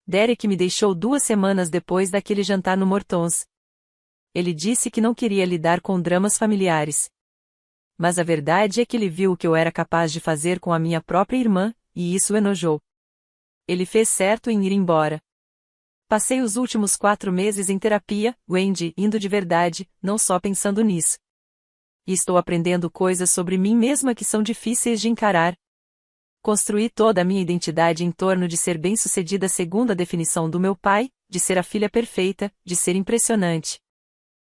Derek me deixou 2 semanas depois daquele jantar no Mortons. Ele disse que não queria lidar com dramas familiares. Mas a verdade é que ele viu o que eu era capaz de fazer com a minha própria irmã, e isso o enojou. Ele fez certo em ir embora. Passei os últimos 4 meses em terapia, Wendy, indo de verdade, não só pensando nisso. E estou aprendendo coisas sobre mim mesma que são difíceis de encarar. Construí toda a minha identidade em torno de ser bem-sucedida segundo a definição do meu pai, de ser a filha perfeita, de ser impressionante.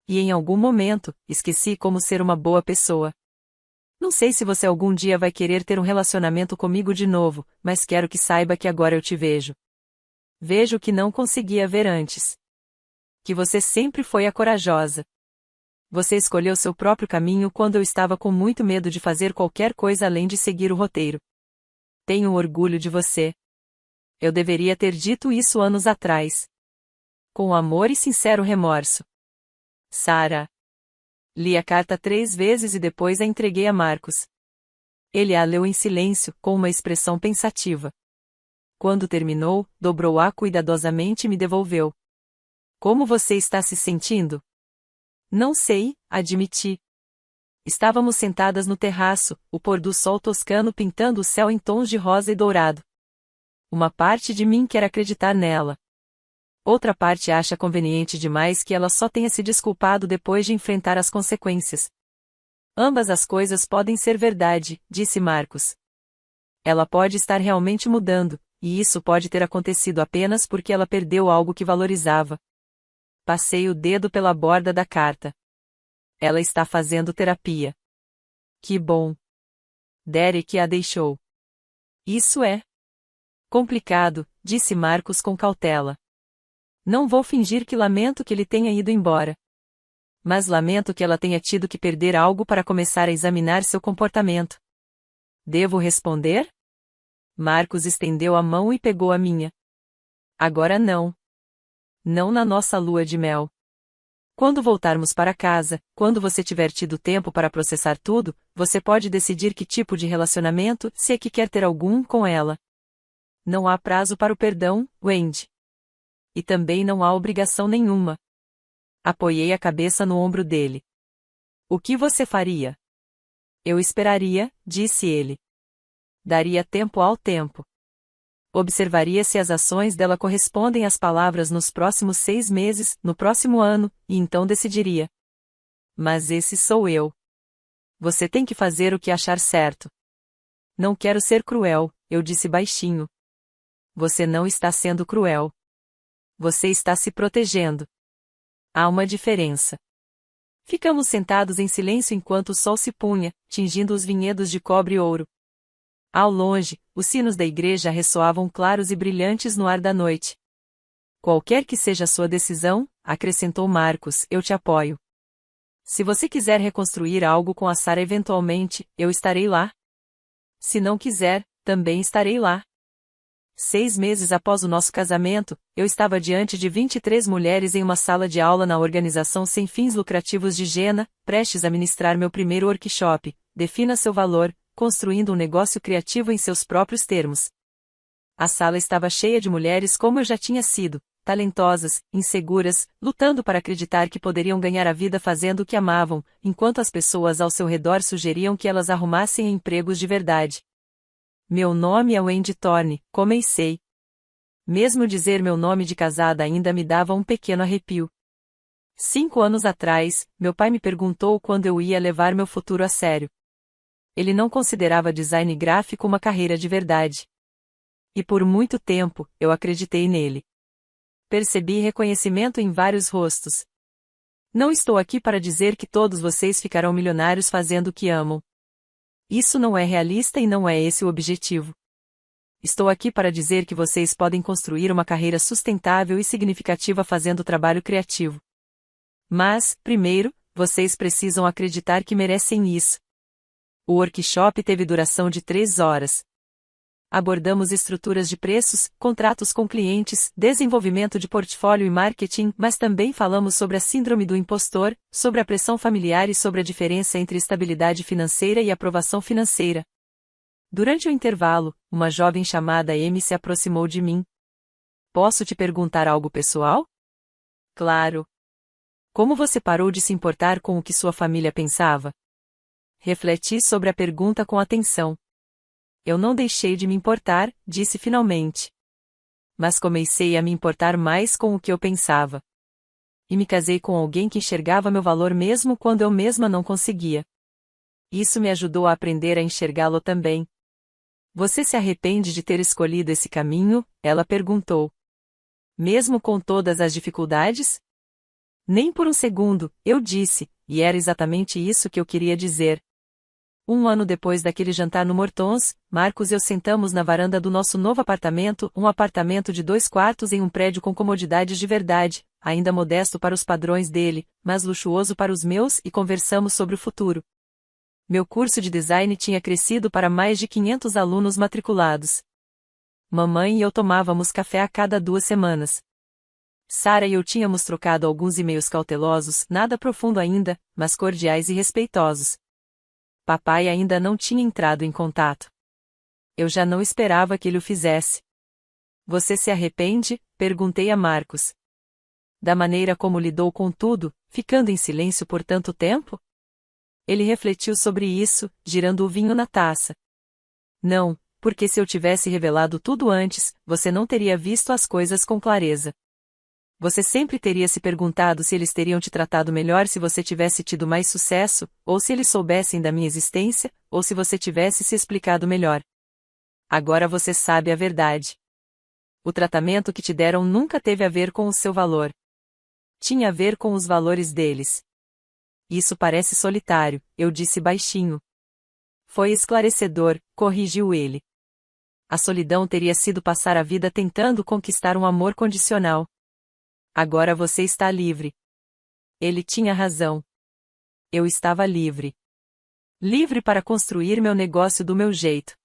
E em algum momento, esqueci como ser uma boa pessoa. Não sei se você algum dia vai querer ter um relacionamento comigo de novo, mas quero que saiba que agora eu te vejo. Vejo o que não conseguia ver antes. Que você sempre foi a corajosa. Você escolheu seu próprio caminho quando eu estava com muito medo de fazer qualquer coisa além de seguir o roteiro. Tenho orgulho de você. Eu deveria ter dito isso anos atrás. Com amor e sincero remorso. Sarah. Li a carta 3 vezes e depois a entreguei a Marcos. Ele a leu em silêncio, com uma expressão pensativa. Quando terminou, dobrou-a cuidadosamente e me devolveu. Como você está se sentindo? Não sei, admiti. Estávamos sentadas no terraço, o pôr do sol toscano pintando o céu em tons de rosa e dourado. Uma parte de mim quer acreditar nela. Outra parte acha conveniente demais que ela só tenha se desculpado depois de enfrentar as consequências. Ambas as coisas podem ser verdade, disse Marcos. Ela pode estar realmente mudando, e isso pode ter acontecido apenas porque ela perdeu algo que valorizava. Passei o dedo pela borda da carta. Ela está fazendo terapia. Que bom. Derek a deixou. Isso é complicado, disse Marcos com cautela. Não vou fingir que lamento que ele tenha ido embora. Mas lamento que ela tenha tido que perder algo para começar a examinar seu comportamento. Devo responder? Marcos estendeu a mão e pegou a minha. Agora não. Não na nossa lua de mel. Quando voltarmos para casa, quando você tiver tido tempo para processar tudo, você pode decidir que tipo de relacionamento, se é que quer ter algum, com ela. Não há prazo para o perdão, Wendy. E também não há obrigação nenhuma. Apoiei a cabeça no ombro dele. O que você faria? Eu esperaria, disse ele. Daria tempo ao tempo. Observaria se as ações dela correspondem às palavras nos próximos 6 meses, no próximo ano, e então decidiria. Mas esse sou eu. Você tem que fazer o que achar certo. Não quero ser cruel, eu disse baixinho. Você não está sendo cruel. Você está se protegendo. Há uma diferença. Ficamos sentados em silêncio enquanto o sol se punha, tingindo os vinhedos de cobre e ouro. Ao longe, os sinos da igreja ressoavam claros e brilhantes no ar da noite. Qualquer que seja a sua decisão, acrescentou Marcos, eu te apoio. Se você quiser reconstruir algo com a Sara eventualmente, eu estarei lá. Se não quiser, também estarei lá. 6 meses após o nosso casamento, eu estava diante de 23 mulheres em uma sala de aula na organização sem fins lucrativos de Jena, prestes a ministrar meu primeiro workshop, Defina seu valor, construindo um negócio criativo em seus próprios termos. A sala estava cheia de mulheres como eu já tinha sido, talentosas, inseguras, lutando para acreditar que poderiam ganhar a vida fazendo o que amavam, enquanto as pessoas ao seu redor sugeriam que elas arrumassem empregos de verdade. Meu nome é Wendy Thorne, comecei. Mesmo dizer meu nome de casada ainda me dava um pequeno arrepio. 5 anos atrás, meu pai me perguntou quando eu ia levar meu futuro a sério. Ele não considerava design gráfico uma carreira de verdade. E por muito tempo, eu acreditei nele. Percebi reconhecimento em vários rostos. Não estou aqui para dizer que todos vocês ficarão milionários fazendo o que amam. Isso não é realista e não é esse o objetivo. Estou aqui para dizer que vocês podem construir uma carreira sustentável e significativa fazendo trabalho criativo. Mas, primeiro, vocês precisam acreditar que merecem isso. O workshop teve duração de 3 horas. Abordamos estruturas de preços, contratos com clientes, desenvolvimento de portfólio e marketing, mas também falamos sobre a síndrome do impostor, sobre a pressão familiar e sobre a diferença entre estabilidade financeira e aprovação financeira. Durante o intervalo, uma jovem chamada Amy se aproximou de mim. Posso te perguntar algo pessoal? Claro. Como você parou de se importar com o que sua família pensava? Refleti sobre a pergunta com atenção. Eu não deixei de me importar, disse finalmente. Mas comecei a me importar mais com o que eu pensava. E me casei com alguém que enxergava meu valor mesmo quando eu mesma não conseguia. Isso me ajudou a aprender a enxergá-lo também. Você se arrepende de ter escolhido esse caminho? Ela perguntou. Mesmo com todas as dificuldades? Nem por um segundo, eu disse, e era exatamente isso que eu queria dizer. 1 ano depois daquele jantar no Mortons, Marcos e eu sentamos na varanda do nosso novo apartamento, um apartamento de 2 quartos em um prédio com comodidades de verdade, ainda modesto para os padrões dele, mas luxuoso para os meus, e conversamos sobre o futuro. Meu curso de design tinha crescido para mais de 500 alunos matriculados. Mamãe e eu tomávamos café a cada 2 semanas. Sara e eu tínhamos trocado alguns e-mails cautelosos, nada profundo ainda, mas cordiais e respeitosos. Papai ainda não tinha entrado em contato. Eu já não esperava que ele o fizesse. Você se arrepende? Perguntei a Marcos. Da maneira como lidou com tudo, ficando em silêncio por tanto tempo? Ele refletiu sobre isso, girando o vinho na taça. Não, porque se eu tivesse revelado tudo antes, você não teria visto as coisas com clareza. Você sempre teria se perguntado se eles teriam te tratado melhor se você tivesse tido mais sucesso, ou se eles soubessem da minha existência, ou se você tivesse se explicado melhor. Agora você sabe a verdade. O tratamento que te deram nunca teve a ver com o seu valor. Tinha a ver com os valores deles. Isso parece solitário, eu disse baixinho. Foi esclarecedor, corrigiu ele. A solidão teria sido passar a vida tentando conquistar um amor condicional. Agora você está livre. Ele tinha razão. Eu estava livre. Livre para construir meu negócio do meu jeito.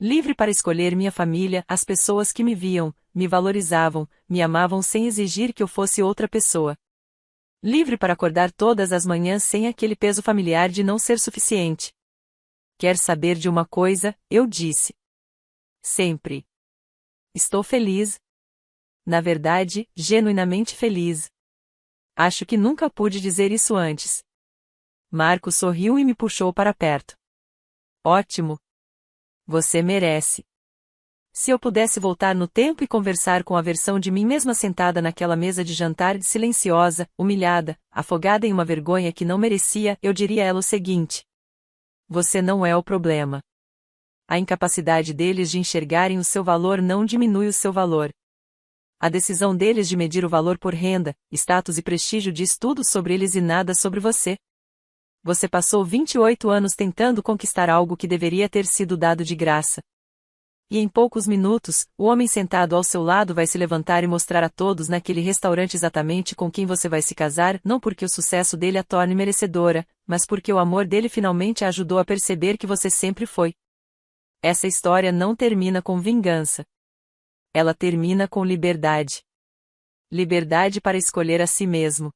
Livre para escolher minha família, as pessoas que me viam, me valorizavam, me amavam sem exigir que eu fosse outra pessoa. Livre para acordar todas as manhãs sem aquele peso familiar de não ser suficiente. Quer saber de uma coisa? Eu disse. Sempre. Estou feliz. Na verdade, genuinamente feliz. Acho que nunca pude dizer isso antes. Marco sorriu e me puxou para perto. Ótimo. Você merece. Se eu pudesse voltar no tempo e conversar com a versão de mim mesma sentada naquela mesa de jantar silenciosa, humilhada, afogada em uma vergonha que não merecia, eu diria a ela o seguinte: você não é o problema. A incapacidade deles de enxergarem o seu valor não diminui o seu valor. A decisão deles de medir o valor por renda, status e prestígio diz tudo sobre eles e nada sobre você. Você passou 28 anos tentando conquistar algo que deveria ter sido dado de graça. E em poucos minutos, o homem sentado ao seu lado vai se levantar e mostrar a todos naquele restaurante exatamente com quem você vai se casar, não porque o sucesso dele a torne merecedora, mas porque o amor dele finalmente a ajudou a perceber que você sempre foi. Essa história não termina com vingança. Ela termina com liberdade. Liberdade para escolher a si mesmo.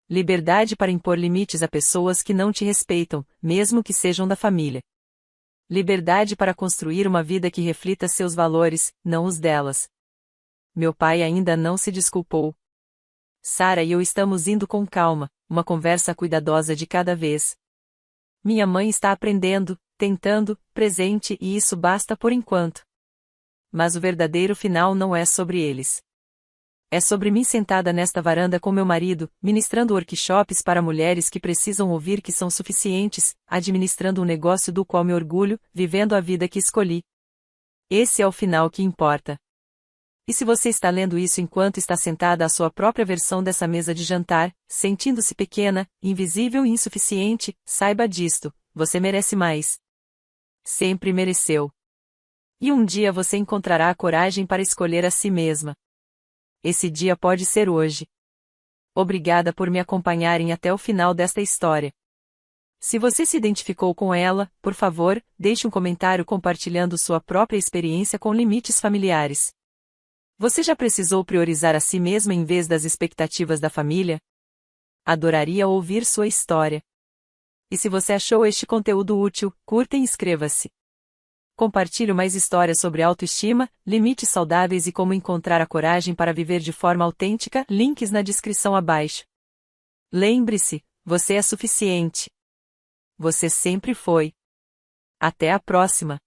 Liberdade para impor limites a pessoas que não te respeitam, mesmo que sejam da família. Liberdade para construir uma vida que reflita seus valores, não os delas. Meu pai ainda não se desculpou. Sara e eu estamos indo com calma, uma conversa cuidadosa de cada vez. Minha mãe está aprendendo, tentando, presente e isso basta por enquanto. Mas o verdadeiro final não é sobre eles. É sobre mim sentada nesta varanda com meu marido, ministrando workshops para mulheres que precisam ouvir que são suficientes, administrando um negócio do qual me orgulho, vivendo a vida que escolhi. Esse é o final que importa. E se você está lendo isso enquanto está sentada à sua própria versão dessa mesa de jantar, sentindo-se pequena, invisível e insuficiente, saiba disto, você merece mais. Sempre mereceu. E um dia você encontrará a coragem para escolher a si mesma. Esse dia pode ser hoje. Obrigada por me acompanharem até o final desta história. Se você se identificou com ela, por favor, deixe um comentário compartilhando sua própria experiência com limites familiares. Você já precisou priorizar a si mesma em vez das expectativas da família? Adoraria ouvir sua história. E se você achou este conteúdo útil, curta e inscreva-se. Compartilho mais histórias sobre autoestima, limites saudáveis e como encontrar a coragem para viver de forma autêntica, links na descrição abaixo. Lembre-se, você é suficiente. Você sempre foi. Até a próxima!